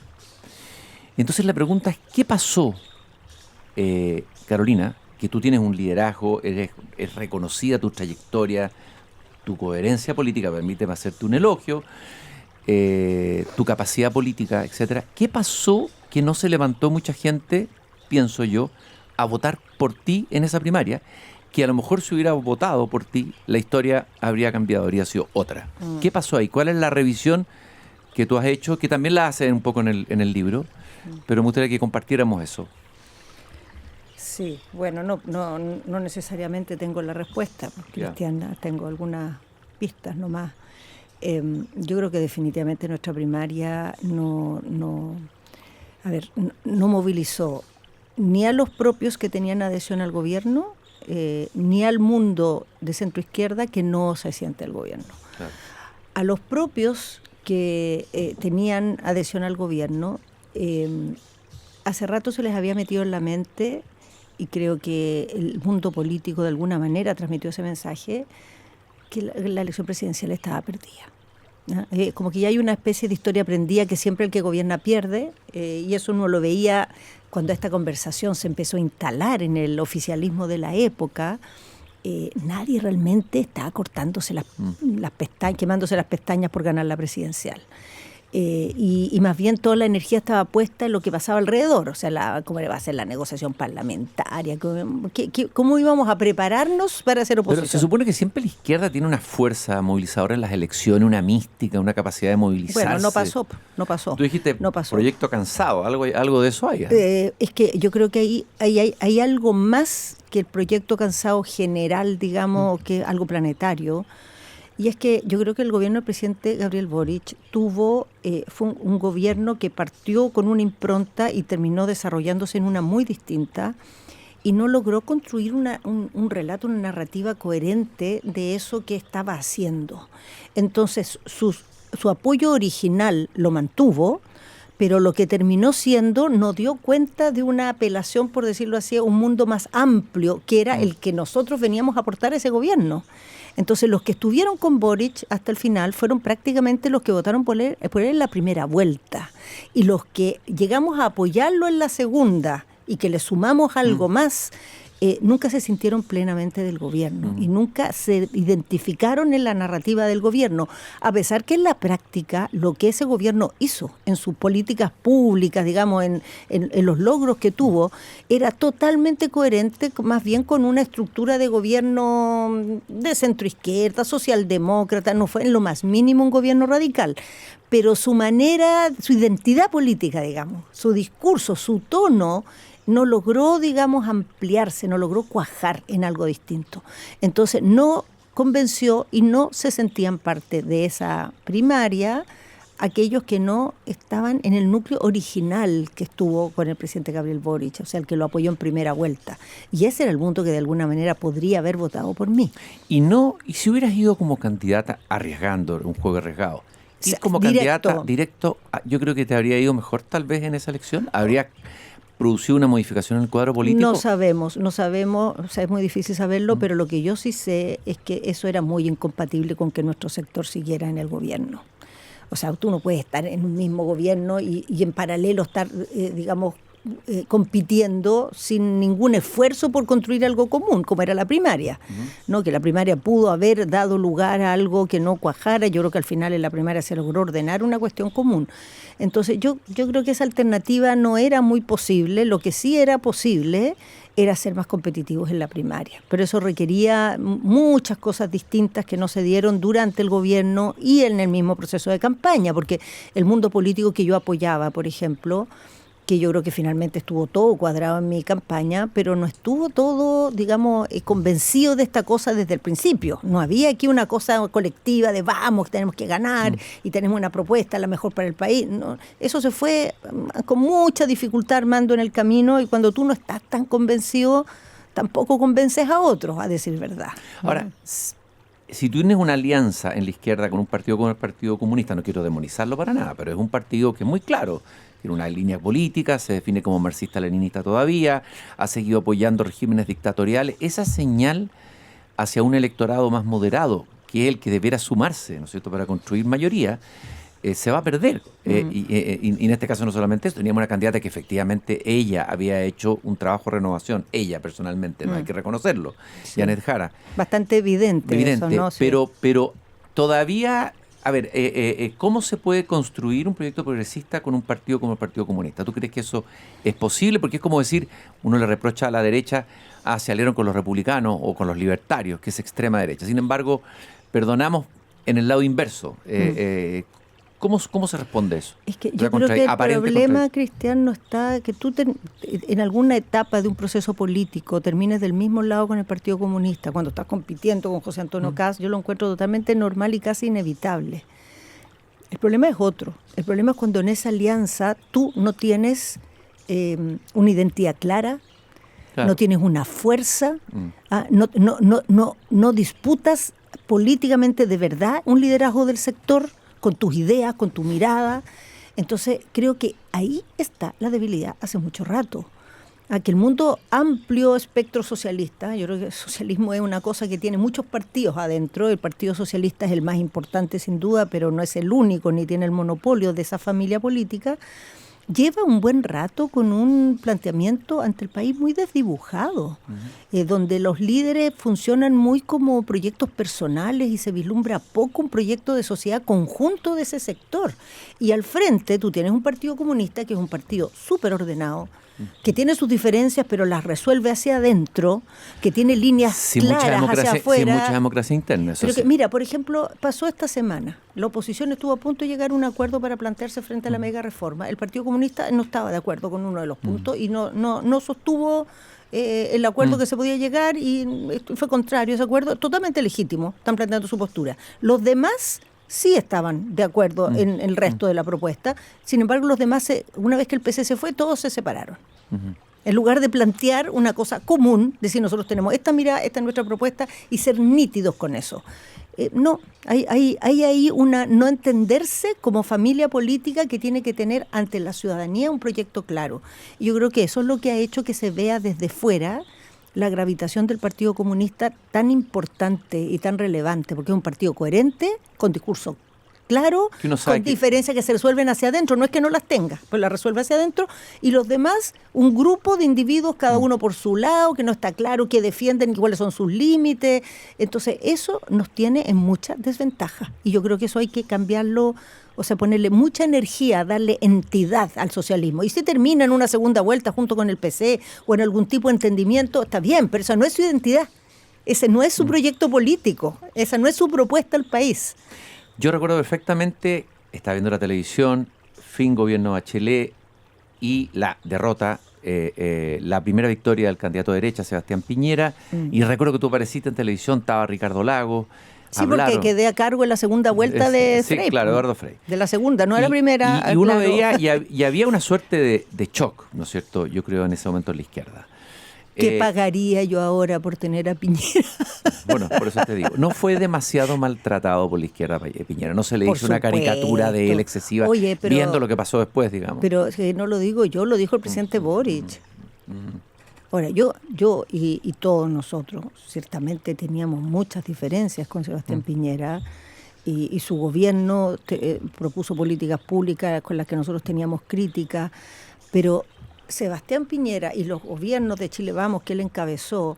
Entonces la pregunta es, ¿qué pasó, Carolina? Que tú tienes un liderazgo, es reconocida tu trayectoria, tu coherencia política, permíteme hacerte un elogio, tu capacidad política, etcétera. ¿Qué pasó que no se levantó mucha gente, pienso yo, a votar por ti en esa primaria? Que a lo mejor si hubiera votado por ti, la historia habría cambiado, habría sido otra. ¿Qué pasó ahí? ¿Cuál es la revisión que tú has hecho? Que también la haces un poco en el libro, pero me gustaría que compartiéramos eso. Sí, bueno, no necesariamente tengo la respuesta, Cristiana, tengo algunas pistas nomás. Yo creo que definitivamente nuestra primaria no movilizó ni a los propios que tenían adhesión al gobierno, ni al mundo de centro izquierda que no se siente al gobierno. Claro. A los propios que tenían adhesión al gobierno, hace rato se les había metido en la mente y creo que el mundo político de alguna manera transmitió ese mensaje, que la elección presidencial estaba perdida. ¿No? Como que ya hay una especie de historia aprendida que siempre el que gobierna pierde, y eso uno lo veía cuando esta conversación se empezó a instalar en el oficialismo de la época. Nadie realmente estaba cortándose las pestañas, quemándose las pestañas por ganar la presidencial. Y más bien toda la energía estaba puesta en lo que pasaba alrededor, o sea, cómo va a ser la negociación parlamentaria, cómo íbamos a prepararnos para hacer oposición. Pero se supone que siempre la izquierda tiene una fuerza movilizadora en las elecciones, una mística, una capacidad de movilizarse. Bueno, no pasó. Tú dijiste no pasó. Proyecto cansado, algo de eso hay. Es que yo creo que hay algo más que el proyecto cansado general, digamos, que algo planetario. Y es que yo creo que el gobierno del presidente Gabriel Boric fue un gobierno que partió con una impronta y terminó desarrollándose en una muy distinta, y no logró construir un relato, una narrativa coherente de eso que estaba haciendo. Entonces, su apoyo original lo mantuvo, pero lo que terminó siendo no dio cuenta de una apelación, por decirlo así, a un mundo más amplio, que era el que nosotros veníamos a aportar a ese gobierno. Entonces, los que estuvieron con Boric hasta el final fueron prácticamente los que votaron por él en la primera vuelta. Y los que llegamos a apoyarlo en la segunda y que le sumamos algo más, nunca se sintieron plenamente del gobierno y nunca se identificaron en la narrativa del gobierno, a pesar que en la práctica lo que ese gobierno hizo en sus políticas públicas, digamos, en los logros que tuvo, era totalmente coherente más bien con una estructura de gobierno de centroizquierda, socialdemócrata. No fue en lo más mínimo un gobierno radical, pero su manera, su identidad política, digamos, su discurso, su tono, no logró, digamos, ampliarse, no logró cuajar en algo distinto. Entonces no convenció y no se sentían parte de esa primaria aquellos que no estaban en el núcleo original que estuvo con el presidente Gabriel Boric, o sea, el que lo apoyó en primera vuelta. Y ese era el punto que de alguna manera podría haber votado por mí. Y si hubieras ido como candidata arriesgando, un juego arriesgado, ir como candidata directo, yo creo que te habría ido mejor tal vez en esa elección. ¿Habría producido una modificación en el cuadro político? No sabemos, o sea, es muy difícil saberlo, pero lo que yo sí sé es que eso era muy incompatible con que nuestro sector siguiera en el gobierno. O sea, tú no puedes estar en un mismo gobierno y en paralelo estar, digamos, compitiendo sin ningún esfuerzo por construir algo común, como era la primaria, ¿no? Que la primaria pudo haber dado lugar a algo que no cuajara. Yo creo que al final en la primaria se logró ordenar una cuestión común. Entonces yo creo que esa alternativa no era muy posible. Lo que sí era posible era ser más competitivos en la primaria, pero eso requería muchas cosas distintas que no se dieron durante el gobierno y en el mismo proceso de campaña, porque el mundo político que yo apoyaba, por ejemplo, que yo creo que finalmente estuvo todo cuadrado en mi campaña, pero no estuvo todo, digamos, convencido de esta cosa desde el principio. No había aquí una cosa colectiva de vamos, tenemos que ganar y tenemos una propuesta, la mejor para el país. No, eso se fue con mucha dificultad armando en el camino, y cuando tú no estás tan convencido, tampoco convences a otros, a decir verdad. Ahora, si tú tienes una alianza en la izquierda con un partido como el Partido Comunista, no quiero demonizarlo para nada, pero es un partido que es muy claro, tiene una línea política, se define como marxista-leninista todavía, ha seguido apoyando regímenes dictatoriales. Esa señal hacia un electorado más moderado, que es el que debiera sumarse, ¿no es cierto?, para construir mayoría, se va a perder. Y en este caso no solamente eso, teníamos una candidata que efectivamente ella había hecho un trabajo de renovación, ella personalmente, no hay que reconocerlo, sí. Janet Jara. Bastante evidente eso, ¿no? Sí. Pero todavía... A ver, ¿cómo se puede construir un proyecto progresista con un partido como el Partido Comunista? ¿Tú crees que eso es posible? Porque es como decir, uno le reprocha a la derecha, se aliaron con los republicanos o con los libertarios, que es extrema derecha. Sin embargo, perdonamos en el lado inverso. ¿Cómo se responde eso? Es que yo creo que el problema, Cristian, no está que tú en alguna etapa de un proceso político termines del mismo lado con el Partido Comunista, cuando estás compitiendo con José Antonio Kast. Yo lo encuentro totalmente normal y casi inevitable. El problema es otro. El problema es cuando en esa alianza tú no tienes una identidad clara, claro, no tienes una fuerza, no disputas políticamente de verdad un liderazgo del sector, con tus ideas, con tu mirada. Entonces creo que ahí está la debilidad hace mucho rato. a que el mundo amplio espectro socialista, yo creo que el socialismo es una cosa que tiene muchos partidos adentro, el Partido Socialista es el más importante sin duda, pero no es el único, ni tiene el monopolio de esa familia política, lleva un buen rato con un planteamiento ante el país muy desdibujado, donde los líderes funcionan muy como proyectos personales y se vislumbra poco un proyecto de sociedad conjunto de ese sector. Y al frente tú tienes un partido comunista que es un partido súper ordenado, que tiene sus diferencias pero las resuelve hacia adentro, que tiene líneas claras hacia afuera. Sin mucha democracia interna, eso pero sí. que, mira, por ejemplo, pasó esta semana, la oposición estuvo a punto de llegar a un acuerdo para plantearse frente a la mega reforma. El Partido Comunista no estaba de acuerdo con uno de los puntos y no sostuvo el acuerdo que se podía llegar y fue contrario a ese acuerdo, totalmente legítimo, están planteando su postura. Los demás sí estaban de acuerdo en el resto de la propuesta. Sin embargo, los demás, una vez que el PC se fue, todos se separaron. En lugar de plantear una cosa común, decir nosotros tenemos esta mirada, esta es nuestra propuesta, y ser nítidos con eso. No, hay ahí una no entenderse como familia política que tiene que tener ante la ciudadanía un proyecto claro. Y yo creo que eso es lo que ha hecho que se vea desde fuera la gravitación del Partido Comunista tan importante y tan relevante, porque es un partido coherente, con discurso claro, con diferencias que se resuelven hacia adentro, no es que no las tenga, pues las resuelve hacia adentro, y los demás, un grupo de individuos, cada uno por su lado, que no está claro, que defienden cuáles son sus límites. Entonces eso nos tiene en mucha desventaja, y yo creo que eso hay que cambiarlo, o sea, ponerle mucha energía, darle entidad al socialismo. Y si termina en una segunda vuelta junto con el PC o en algún tipo de entendimiento, está bien, pero esa no es su identidad, ese no es su proyecto político, esa no es su propuesta al país. Yo recuerdo perfectamente, estaba viendo la televisión, fin gobierno Bachelet y la derrota, la primera victoria del candidato de derecha, Sebastián Piñera, y recuerdo que tú apareciste en televisión, estaba Ricardo Lagos. Sí, porque quedé a cargo en la segunda vuelta de Frey. Sí, claro, Eduardo Frey. De la segunda, no de la primera. Y uno claro. veía, y había una suerte de shock, ¿no es cierto? Yo creo en ese momento en la izquierda. ¿Qué pagaría yo ahora por tener a Piñera? Bueno, por eso te digo, no fue demasiado maltratado por la izquierda Piñera, no se le hizo una caricatura de él excesiva, viendo lo que pasó después, digamos. Pero no lo digo yo, lo dijo el presidente Boric. Ahora, yo y todos nosotros, ciertamente teníamos muchas diferencias con Sebastián Piñera, y su gobierno propuso políticas públicas con las que nosotros teníamos críticas, pero Sebastián Piñera y los gobiernos de Chile Vamos que él encabezó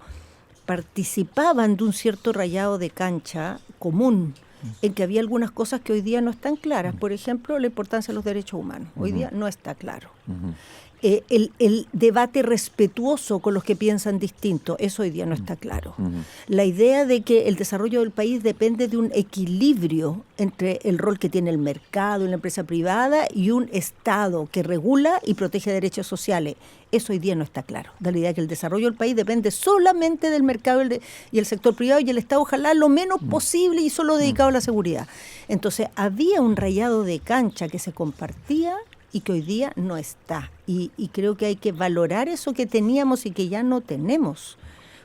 participaban de un cierto rayado de cancha común en que había algunas cosas que hoy día no están claras. Por ejemplo, la importancia de los derechos humanos. Hoy día no está claro. El debate respetuoso con los que piensan distinto, eso hoy día no está claro. La idea de que el desarrollo del país depende de un equilibrio entre el rol que tiene el mercado y la empresa privada y un Estado que regula y protege derechos sociales, eso hoy día no está claro. Da la idea que el desarrollo del país depende solamente del mercado y el sector privado, y el Estado ojalá lo menos posible y solo dedicado a la seguridad. Entonces había un rayado de cancha que se compartía y que hoy día no está. Y creo que hay que valorar eso que teníamos y que ya no tenemos,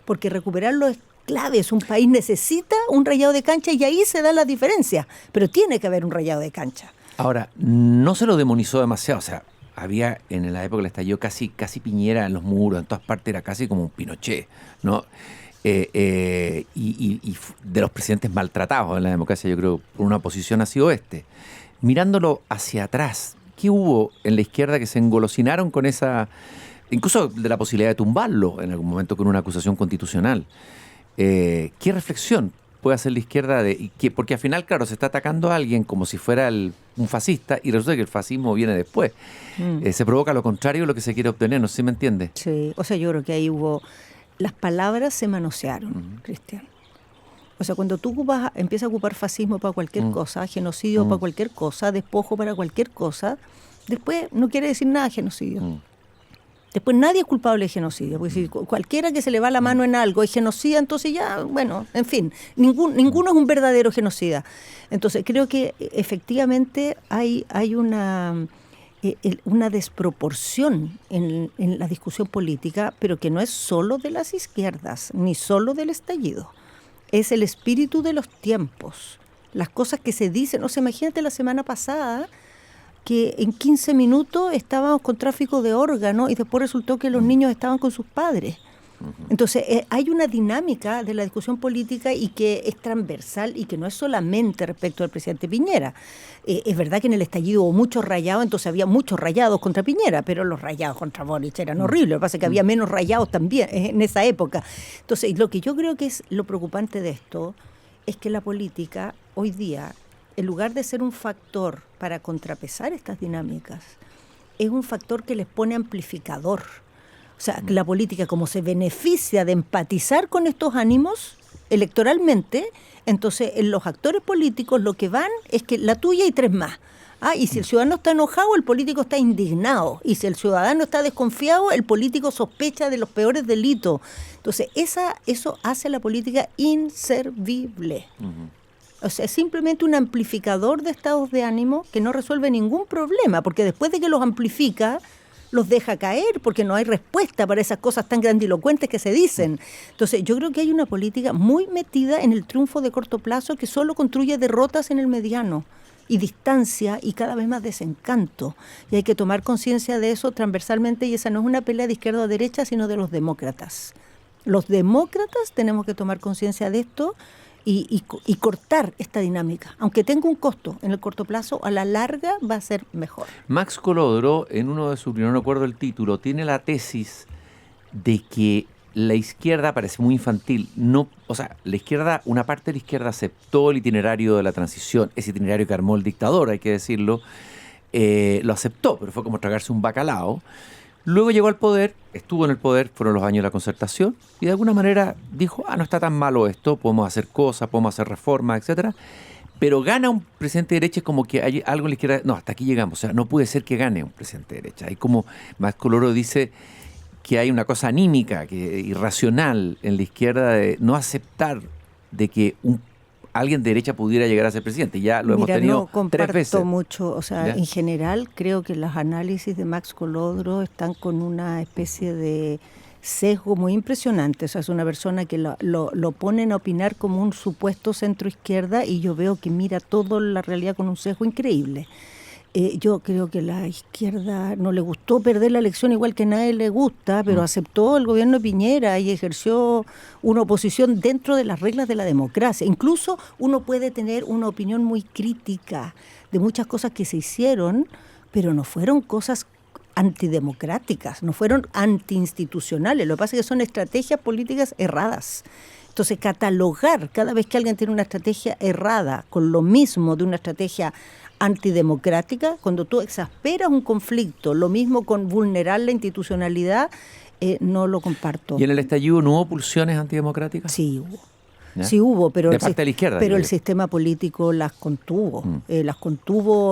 porque recuperarlo es clave. Un país necesita un rayado de cancha y ahí se da la diferencia, pero tiene que haber un rayado de cancha. Ahora, no se lo demonizó demasiado, o sea, había en la época del estallido casi Piñera en los muros, en todas partes era casi como un Pinochet, ¿no? Y de los presidentes maltratados en la democracia, yo creo, por una oposición ha sido Mirándolo hacia atrás, ¿qué hubo en la izquierda que se engolosinaron con esa, incluso de la posibilidad de tumbarlo en algún momento con una acusación constitucional? ¿Qué reflexión puede hacer la izquierda? Porque al final, claro, se está atacando a alguien como si fuera un fascista y resulta que el fascismo viene después. Se provoca lo contrario de lo que se quiere obtener, no sé si me entiende. Sí, o sea, yo creo que ahí las palabras se manosearon, Cristian. O sea, cuando tú empiezas a ocupar fascismo para cualquier cosa, genocidio para cualquier cosa, despojo para cualquier cosa, después no quiere decir nada genocidio. Después nadie es culpable de genocidio, porque si cualquiera que se le va la mano en algo es genocida, entonces ya, bueno, en fin, ninguno es un verdadero genocida. Entonces creo que efectivamente hay una desproporción en la discusión política, pero que no es solo de las izquierdas, ni solo del estallido. Es el espíritu de los tiempos, las cosas que se dicen. O sea, imagínate la semana pasada, que en 15 minutos estábamos con tráfico de órganos y después resultó que los niños estaban con sus padres. Entonces, hay una dinámica de la discusión política y que es transversal y que no es solamente respecto al presidente Piñera. Es verdad que en el estallido hubo muchos rayados, entonces había muchos rayados contra Piñera, pero los rayados contra Boric eran horribles. Lo que pasa es que había menos rayados también en esa época. Entonces, lo que yo creo que es lo preocupante de esto es que la política hoy día, en lugar de ser un factor para contrapesar estas dinámicas, es un factor que les pone amplificador. O sea, la política, como se beneficia de empatizar con estos ánimos electoralmente, entonces en los actores políticos lo que van es que la tuya y tres más. Y si el ciudadano está enojado, el político está indignado. Y si el ciudadano está desconfiado, el político sospecha de los peores delitos. Entonces, eso hace a la política inservible. O sea, es simplemente un amplificador de estados de ánimo que no resuelve ningún problema, porque después de que los amplifica, los deja caer porque no hay respuesta para esas cosas tan grandilocuentes que se dicen. Entonces, yo creo que hay una política muy metida en el triunfo de corto plazo que solo construye derrotas en el mediano y distancia y cada vez más desencanto. Y hay que tomar conciencia de eso transversalmente, y esa no es una pelea de izquierda o derecha, sino de los demócratas. Los demócratas tenemos que tomar conciencia de esto y cortar esta dinámica. Aunque tenga un costo en el corto plazo, a la larga va a ser mejor. Max Colodro, en uno de sus, no recuerdo el título, tiene la tesis de que la izquierda, parece muy infantil, la izquierda, una parte de la izquierda aceptó el itinerario de la transición, ese itinerario que armó el dictador, hay que decirlo, lo aceptó, pero fue como tragarse un bacalao. Luego llegó al poder, estuvo en el poder, fueron los años de la concertación, y de alguna manera dijo, no está tan malo esto, podemos hacer cosas, podemos hacer reformas, etcétera. Pero gana un presidente de derecha, es como que hay algo en la izquierda, no, hasta aquí llegamos, o sea, no puede ser que gane un presidente de derecha. Hay como, Max Colodro dice que hay una cosa anímica, irracional en la izquierda de no aceptar de que alguien de derecha pudiera llegar a ser presidente. Ya lo hemos tenido tres veces. No comparto mucho, o sea, en general creo que los análisis de Max Colodro están con una especie de sesgo muy impresionante. O sea, es una persona que lo ponen a opinar como un supuesto centro-izquierda y yo veo que mira toda la realidad con un sesgo increíble. Yo creo que la izquierda no le gustó perder la elección, igual que a nadie le gusta, pero aceptó el gobierno de Piñera y ejerció una oposición dentro de las reglas de la democracia. Incluso uno puede tener una opinión muy crítica de muchas cosas que se hicieron, pero no fueron cosas antidemocráticas, no fueron antiinstitucionales. Lo que pasa es que son estrategias políticas erradas. Entonces, catalogar cada vez que alguien tiene una estrategia errada con lo mismo de una estrategia antidemocrática, cuando tú exasperas un conflicto, lo mismo con vulnerar la institucionalidad, no lo comparto. ¿Y en el estallido no hubo pulsiones antidemocráticas? Sí hubo. ¿Ya? Sí hubo, pero, de parte de la izquierda, pero el sistema político las contuvo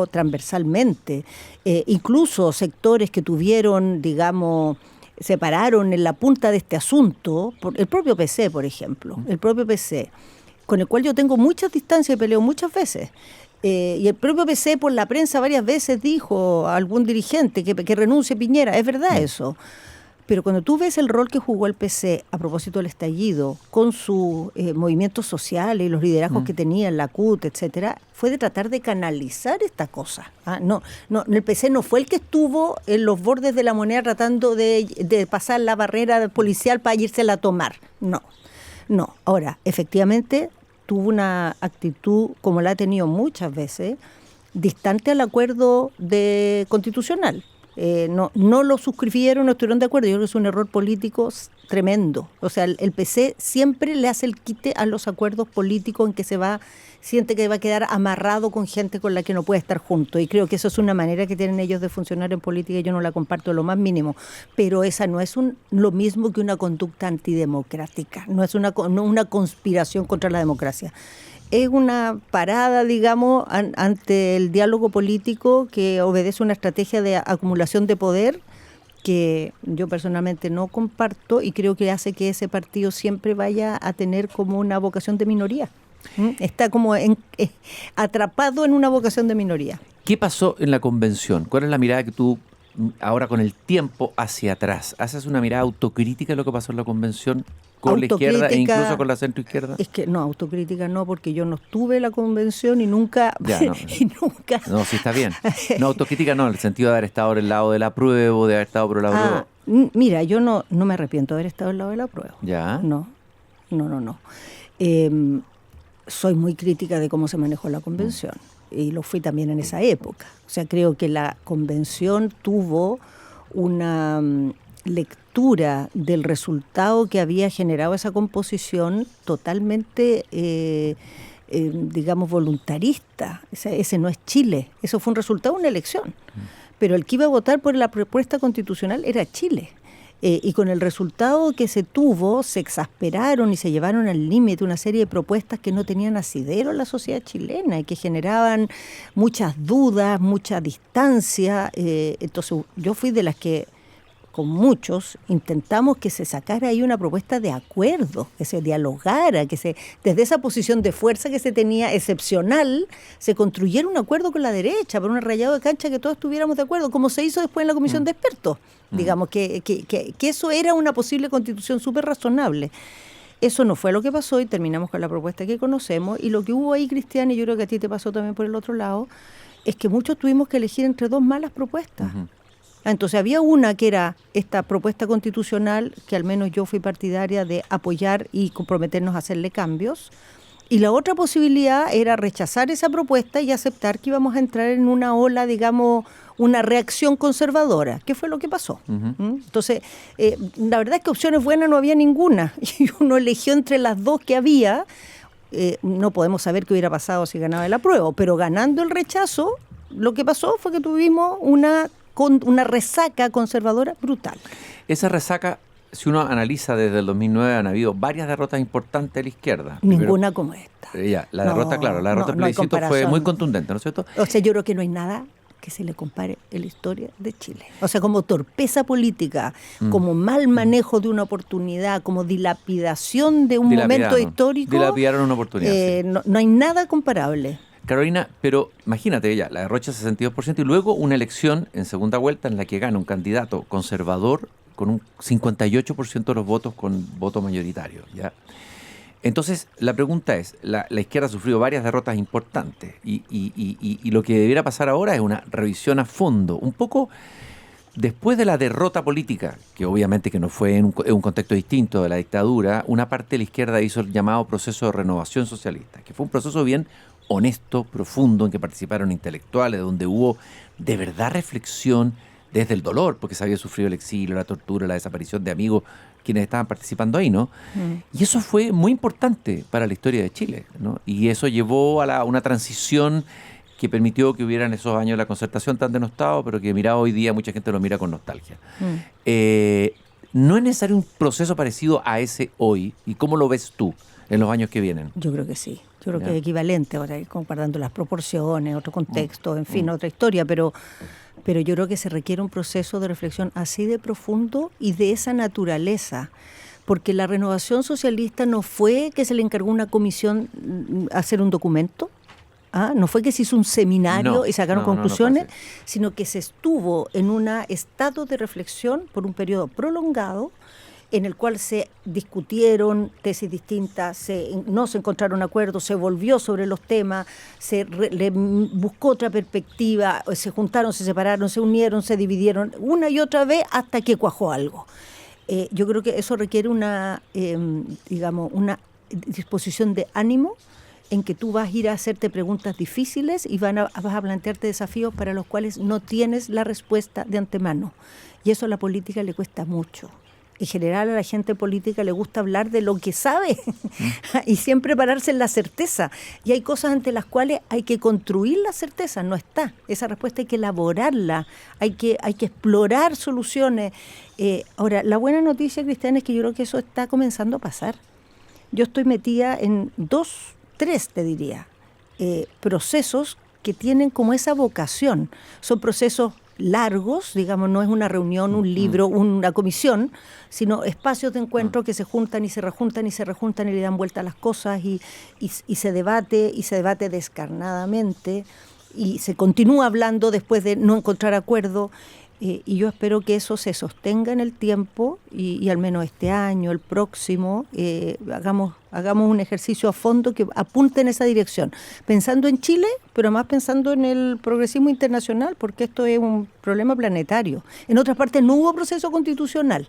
transversalmente. Incluso sectores que tuvieron, digamos, se pararon en la punta de este asunto, el propio PC, por ejemplo, el propio PC, con el cual yo tengo muchas distancias y peleo muchas veces. Y el propio PC por la prensa varias veces dijo a algún dirigente que renuncie Piñera. Es verdad eso. Pero cuando tú ves el rol que jugó el PC a propósito del estallido, con sus movimientos sociales y los liderazgos que tenía en la CUT, etcétera, fue de tratar de canalizar esta cosa. No, el PC no fue el que estuvo en los bordes de la moneda tratando de pasar la barrera policial para írsela a tomar. No. Ahora, efectivamente, tuvo una actitud, como la ha tenido muchas veces, distante al acuerdo constitucional. No lo suscribieron, no estuvieron de acuerdo. Yo creo que es un error político tremendo. O sea, el PC siempre le hace el quite a los acuerdos políticos en que siente que va a quedar amarrado con gente con la que no puede estar junto. Y creo que eso es una manera que tienen ellos de funcionar en política y yo no la comparto lo más mínimo. Pero esa no es lo mismo que una conducta antidemocrática. No es una conspiración contra la democracia. Es una parada, digamos, ante el diálogo político que obedece a una estrategia de acumulación de poder que yo personalmente no comparto y creo que hace que ese partido siempre vaya a tener como una vocación de minoría. Está como atrapado en una vocación de minoría. ¿Qué pasó en la convención? ¿Cuál es la mirada que tú, ahora con el tiempo hacia atrás, haces una mirada autocrítica de lo que pasó en la convención con la izquierda e incluso con la centroizquierda? Es que no, autocrítica no, porque yo no estuve en la convención y nunca... Ya, no. y nunca... No, sí está bien. No, autocrítica no, en el sentido de haber estado del lado del apruebo, de haber estado por el apruebo. Mira, yo no me arrepiento de haber estado del lado del apruebo. Ya. No. Soy muy crítica de cómo se manejó la convención y lo fui también en esa época. O sea, creo que la convención tuvo una lectura del resultado que había generado esa composición totalmente, digamos, voluntarista. Ese no es Chile, eso fue un resultado de una elección. Pero el que iba a votar por la propuesta constitucional era Chile. Y con el resultado que se tuvo, se exasperaron y se llevaron al límite una serie de propuestas que no tenían asidero en la sociedad chilena y que generaban muchas dudas, mucha distancia. Entonces yo fui de las que, con muchos, intentamos que se sacara ahí una propuesta de acuerdo, que se dialogara, desde esa posición de fuerza que se tenía excepcional, se construyera un acuerdo con la derecha, por un rayado de cancha que todos estuviéramos de acuerdo, como se hizo después en la comisión de expertos. Digamos que eso era una posible constitución súper razonable. Eso no fue lo que pasó y terminamos con la propuesta que conocemos. Y lo que hubo ahí, Cristian, y yo creo que a ti te pasó también por el otro lado, es que muchos tuvimos que elegir entre dos malas propuestas. Entonces había una que era esta propuesta constitucional, que al menos yo fui partidaria de apoyar y comprometernos a hacerle cambios, y la otra posibilidad era rechazar esa propuesta y aceptar que íbamos a entrar en una ola, digamos, una reacción conservadora, que fue lo que pasó. Entonces, la verdad es que opciones buenas no había ninguna, y uno eligió entre las dos que había. No podemos saber qué hubiera pasado si ganaba el apruebo, pero ganando el rechazo, lo que pasó fue que tuvimos una resaca conservadora brutal. Esa resaca, si uno analiza desde el 2009, han habido varias derrotas importantes de la izquierda. Ninguna como esta. La derrota del plebiscito fue muy contundente, ¿no es cierto? O sea, yo creo que no hay nada que se le compare en la historia de Chile. O sea, como torpeza política, como mal manejo de una oportunidad, como dilapidación de un momento histórico. Dilapidaron una oportunidad. Sí. No hay nada comparable. Carolina, pero imagínate ella, la derrocha 62% y luego una elección en segunda vuelta en la que gana un candidato conservador con un 58% de los votos con voto mayoritario, ¿ya? Entonces, la pregunta es, la izquierda ha sufrido varias derrotas importantes y lo que debiera pasar ahora es una revisión a fondo, un poco después de la derrota política, que obviamente que no fue en un contexto distinto de la dictadura, una parte de la izquierda hizo el llamado proceso de renovación socialista, que fue un proceso bien honesto, profundo, en que participaron intelectuales, donde hubo de verdad reflexión desde el dolor, porque se había sufrido el exilio, la tortura, la desaparición de amigos, quienes estaban participando ahí, ¿no? Y eso fue muy importante para la historia de Chile, ¿no? Y eso llevó a una transición que permitió que hubieran esos años de la concertación tan denostados, pero que mirado hoy día mucha gente lo mira con nostalgia. ¿No es necesario un proceso parecido a ese hoy? ¿Y cómo lo ves tú en los años que vienen? Yo creo que sí. Yo creo que es equivalente, ahora comparando las proporciones, otro contexto, en fin, otra historia, pero yo creo que se requiere un proceso de reflexión así de profundo y de esa naturaleza, porque la renovación socialista no fue que se le encargó a una comisión hacer un documento, no fue que se hizo un seminario y sacaron conclusiones, sino que se estuvo en un estado de reflexión por un periodo prolongado, en el cual se discutieron tesis distintas, no se encontraron acuerdos, se volvió sobre los temas, le buscó otra perspectiva, se juntaron, se separaron, se unieron, se dividieron una y otra vez hasta que cuajó algo. Yo creo que eso requiere una disposición de ánimo en que tú vas a ir a hacerte preguntas difíciles y vas a plantearte desafíos para los cuales no tienes la respuesta de antemano. Y eso a la política le cuesta mucho. En general a la gente política le gusta hablar de lo que sabe y siempre pararse en la certeza. Y hay cosas ante las cuales hay que construir la certeza, no está. Esa respuesta hay que elaborarla, hay que explorar soluciones. Ahora, la buena noticia, Cristian, es que yo creo que eso está comenzando a pasar. Yo estoy metida en 3, te diría, procesos que tienen como esa vocación. Son procesos largos, digamos, no es una reunión, un libro, una comisión, sino espacios de encuentro que se juntan y se rejuntan y se rejuntan y le dan vuelta a las cosas y se debate descarnadamente y se continúa hablando después de no encontrar acuerdo. Y yo espero que eso se sostenga en el tiempo y al menos este año, el próximo, hagamos un ejercicio a fondo que apunte en esa dirección, pensando en Chile, pero más pensando en el progresismo internacional, porque esto es un problema planetario. En otras partes no hubo proceso constitucional.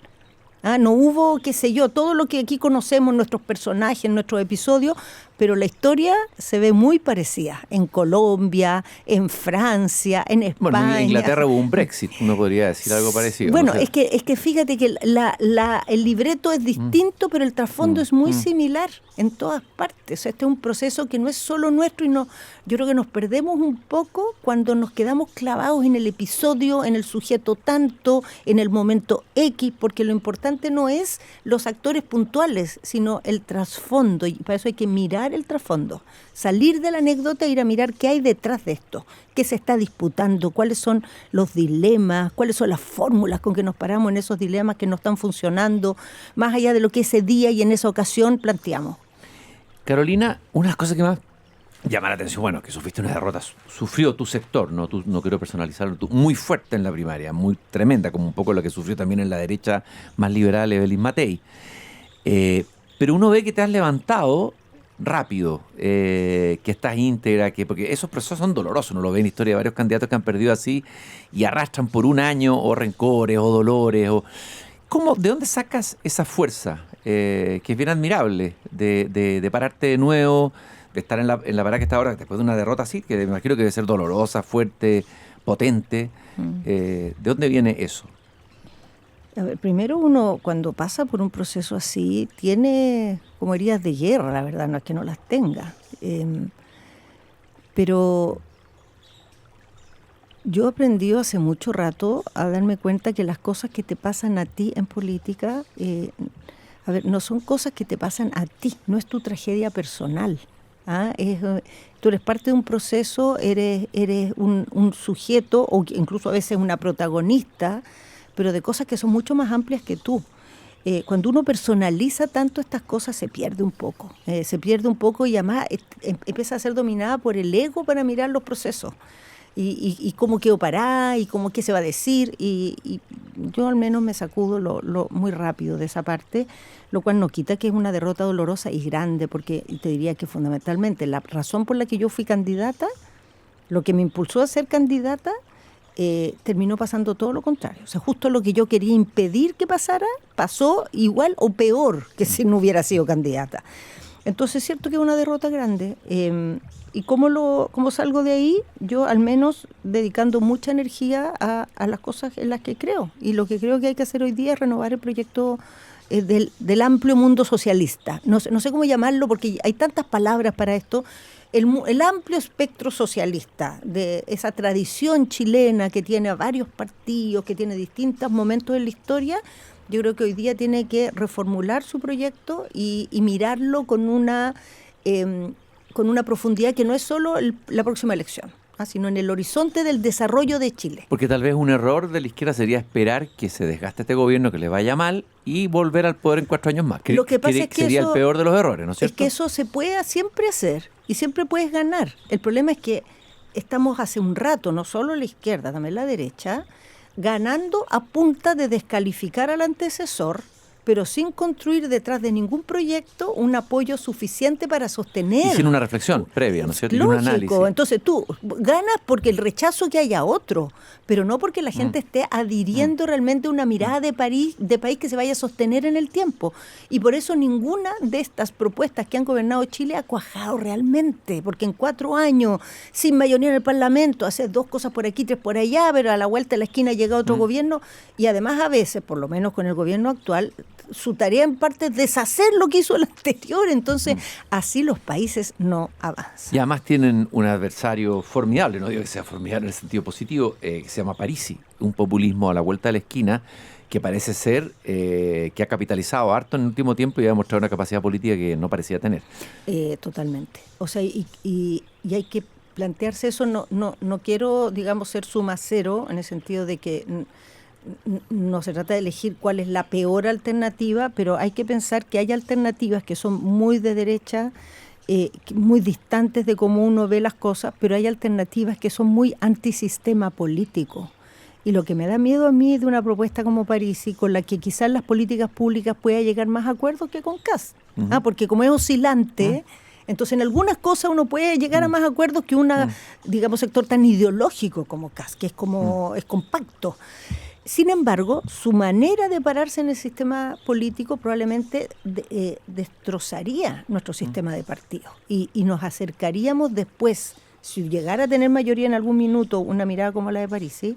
No hubo, qué sé yo, todo lo que aquí conocemos, nuestros personajes, nuestros episodios, pero la historia se ve muy parecida en Colombia, en Francia, en España. Bueno, en Inglaterra hubo un Brexit, uno podría decir algo parecido. Bueno, no sé. es que fíjate que el libreto es distinto, pero el trasfondo es muy similar en todas partes. O sea, este es un proceso que no es solo nuestro y yo creo que nos perdemos un poco cuando nos quedamos clavados en el episodio, en el sujeto tanto, en el momento X, porque lo importante no es los actores puntuales, sino el trasfondo, y para eso hay que mirar el trasfondo, salir de la anécdota e ir a mirar qué hay detrás de esto, qué se está disputando, cuáles son los dilemas, cuáles son las fórmulas con que nos paramos en esos dilemas que no están funcionando, más allá de lo que ese día y en esa ocasión planteamos. Carolina, una de las cosas que más llama la atención, bueno, que sufriste una derrota, sufrió tu sector, no quiero personalizarlo, tú, muy fuerte en la primaria, muy tremenda, como un poco lo que sufrió también en la derecha más liberal Evelyn Matei. Pero uno ve que te has levantado rápido, que estás íntegra, porque esos procesos son dolorosos, uno lo ve en historia de varios candidatos que han perdido así y arrastran por un año o rencores o dolores. ¿De dónde sacas esa fuerza, que es bien admirable, de pararte de nuevo, de estar en la parada que está ahora, después de una derrota así, que me imagino que debe ser dolorosa, fuerte, potente? ¿De dónde viene eso? A ver, primero uno cuando pasa por un proceso así tiene como heridas de guerra, la verdad, no es que no las tenga. Pero yo he aprendido hace mucho rato a darme cuenta que las cosas que te pasan a ti en política, no son cosas que te pasan a ti, no es tu tragedia personal. Tú eres parte de un proceso, eres un sujeto o incluso a veces una protagonista, pero de cosas que son mucho más amplias que tú. Cuando uno personaliza tanto estas cosas se pierde un poco y además empieza a ser dominada por el ego para mirar los procesos y cómo quedó parada y cómo qué se va a decir y yo al menos me sacudo lo muy rápido de esa parte, lo cual no quita que es una derrota dolorosa y grande, porque te diría que fundamentalmente la razón por la que yo fui candidata, lo que me impulsó a ser candidata, terminó pasando todo lo contrario. O sea, justo lo que yo quería impedir que pasara, pasó igual o peor que si no hubiera sido candidata. Entonces es cierto que es una derrota grande. ¿Y cómo salgo de ahí? Yo al menos dedicando mucha energía a las cosas en las que creo. Y lo que creo que hay que hacer hoy día es renovar el proyecto del amplio mundo socialista. No sé cómo llamarlo porque hay tantas palabras para esto. El amplio espectro socialista, de esa tradición chilena que tiene a varios partidos, que tiene distintos momentos en la historia, yo creo que hoy día tiene que reformular su proyecto y mirarlo con una profundidad que no es solo la próxima elección, sino en el horizonte del desarrollo de Chile. Porque tal vez un error de la izquierda sería esperar que se desgaste este gobierno, que le vaya mal, y volver al poder en 4 años más. Lo que pasa es que sería eso, el peor de los errores, ¿no es cierto? Es que eso se puede siempre hacer y siempre puedes ganar. El problema es que estamos hace un rato, no solo la izquierda, también la derecha, ganando a punta de descalificar al antecesor, pero sin construir detrás de ningún proyecto un apoyo suficiente para sostener. Y sin una reflexión previa, ¿no es cierto? Lógico. Y un análisis. Entonces tú ganas porque el rechazo que haya otro, pero no porque la gente esté adhiriendo realmente una mirada de país que se vaya a sostener en el tiempo. Y por eso ninguna de estas propuestas que han gobernado Chile ha cuajado realmente, porque en 4 años, sin mayoría en el Parlamento, hacer 2 cosas por aquí, 3 por allá, pero a la vuelta de la esquina llega otro gobierno, y además a veces, por lo menos con el gobierno actual, su tarea en parte es deshacer lo que hizo el anterior. Entonces, así los países no avanzan. Y además tienen un adversario formidable, no digo que sea formidable en el sentido positivo, que se llama Parisi, un populismo a la vuelta de la esquina que parece ser que ha capitalizado harto en el último tiempo y ha demostrado una capacidad política que no parecía tener. Totalmente. O sea, y hay que plantearse eso. No quiero, digamos, ser suma cero en el sentido de que no se trata de elegir cuál es la peor alternativa, pero hay que pensar que hay alternativas que son muy de derecha, muy distantes de cómo uno ve las cosas, pero hay alternativas que son muy antisistema político. Y lo que me da miedo a mí de una propuesta como Parisi, con la que quizás las políticas públicas pueda llegar más a acuerdos que con Kast. Porque como es oscilante, entonces en algunas cosas uno puede llegar a más acuerdos que digamos, sector tan ideológico como Kast, que es como es compacto. Sin embargo, su manera de pararse en el sistema político probablemente destrozaría nuestro sistema de partidos y nos acercaríamos después, si llegara a tener mayoría en algún minuto, una mirada como la de Parisi,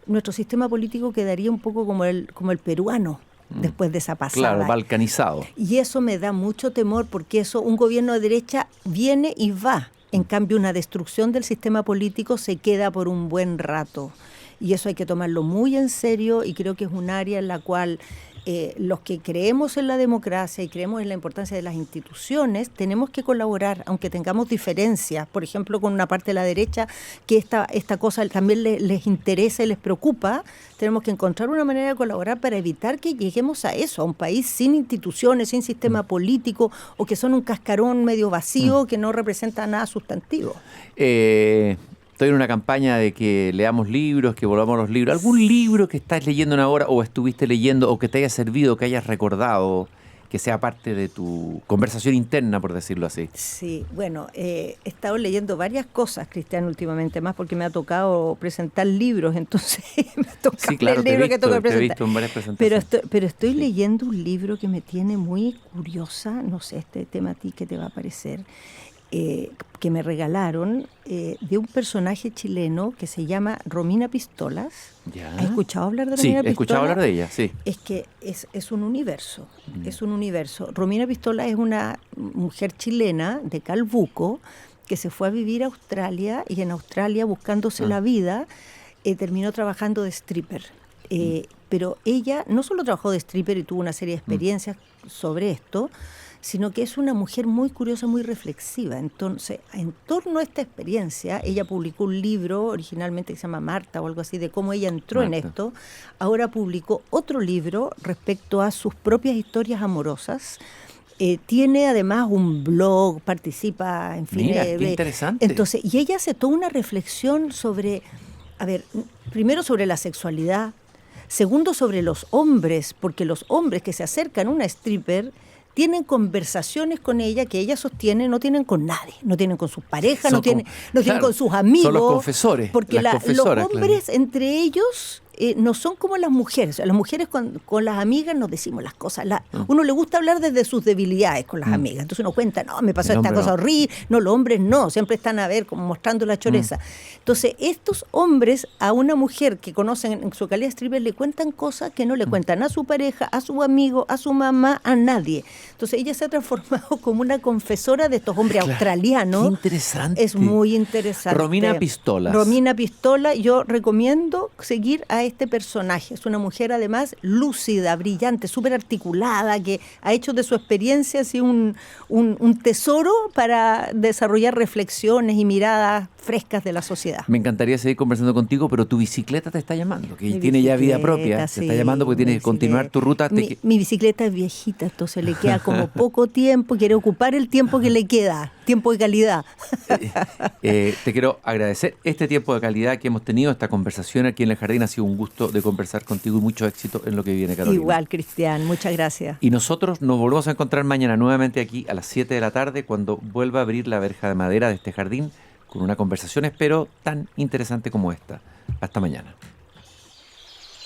nuestro sistema político quedaría un poco como el peruano después de esa pasada. Claro, balcanizado. Y eso me da mucho temor porque un gobierno de derecha viene y va. En cambio, una destrucción del sistema político se queda por un buen rato. Y eso hay que tomarlo muy en serio y creo que es un área en la cual los que creemos en la democracia y creemos en la importancia de las instituciones, tenemos que colaborar, aunque tengamos diferencias, por ejemplo, con una parte de la derecha, que esta cosa también les interesa y les preocupa, tenemos que encontrar una manera de colaborar para evitar que lleguemos a eso, a un país sin instituciones, sin sistema político, o que son un cascarón medio vacío que no representa nada sustantivo. Estoy en una campaña de que leamos libros, que volvamos a los libros. ¿Algún libro que estás leyendo ahora o estuviste leyendo o que te haya servido, que hayas recordado, que sea parte de tu conversación interna, por decirlo así? Sí, bueno, he estado leyendo varias cosas, Cristian, últimamente, más porque me ha tocado presentar libros, entonces me toca claro, el libro que toca presentar. Te he visto en varias presentaciones. Pero estoy leyendo un libro que me tiene muy curiosa, no sé, este tema a ti que te va a parecer, que me regalaron de un personaje chileno que se llama Romina Pistolas. ¿Ya? ¿Has escuchado hablar de Romina Pistolas? Sí, he escuchado hablar de ella, sí. Es que es un universo, es un universo. Romina Pistolas es una mujer chilena de Calbuco que se fue a vivir a Australia y en Australia, buscándose la vida, terminó trabajando de stripper. Pero ella no solo trabajó de stripper y tuvo una serie de experiencias sobre esto, sino que es una mujer muy curiosa, muy reflexiva. Entonces, en torno a esta experiencia, ella publicó un libro originalmente que se llama Marta o algo así, de cómo ella entró en esto. Ahora publicó otro libro respecto a sus propias historias amorosas. Tiene además un blog, participa, en fin. Mira, qué interesante. Entonces, y ella hace toda una reflexión sobre, primero sobre la sexualidad, segundo sobre los hombres, porque los hombres que se acercan a una stripper tienen conversaciones con ella que ella sostiene, no tienen con nadie, no tienen con sus parejas, no tienen con sus amigos. Son los confesores. Porque los hombres entre ellos no son como las mujeres. Las mujeres con las amigas nos decimos las cosas. Uno le gusta hablar desde sus debilidades con las amigas. Entonces uno cuenta, no, me pasó esta cosa horrible. No, los hombres no, siempre están como mostrando la choreza. Entonces estos hombres a una mujer que conocen en su calidad de stripper le cuentan cosas que no le cuentan a su pareja, a su amigo, a su mamá, a nadie. Entonces ella se ha transformado como una confesora de estos hombres australianos. Qué interesante. Es muy interesante. Romina Pistolas. Romina Pistola, yo recomiendo seguir a este personaje. Es una mujer además lúcida, brillante, súper articulada, que ha hecho de su experiencia así un tesoro para desarrollar reflexiones y miradas frescas de la sociedad. Me encantaría seguir conversando contigo, pero tu bicicleta te está llamando, que tiene ya vida propia. Sí, te está llamando porque tienes que continuar tu ruta. Mi bicicleta es viejita, entonces le queda como poco tiempo, quiere ocupar el tiempo que le queda, tiempo de calidad. Te quiero agradecer este tiempo de calidad que hemos tenido, esta conversación aquí en el jardín. Ha sido un gusto de conversar contigo y mucho éxito en lo que viene, Carolina. Igual, Cristian, muchas gracias. Y nosotros nos volvemos a encontrar mañana nuevamente aquí a las 7 de la tarde cuando vuelva a abrir la verja de madera de este jardín con una conversación, espero, tan interesante como esta. Hasta mañana.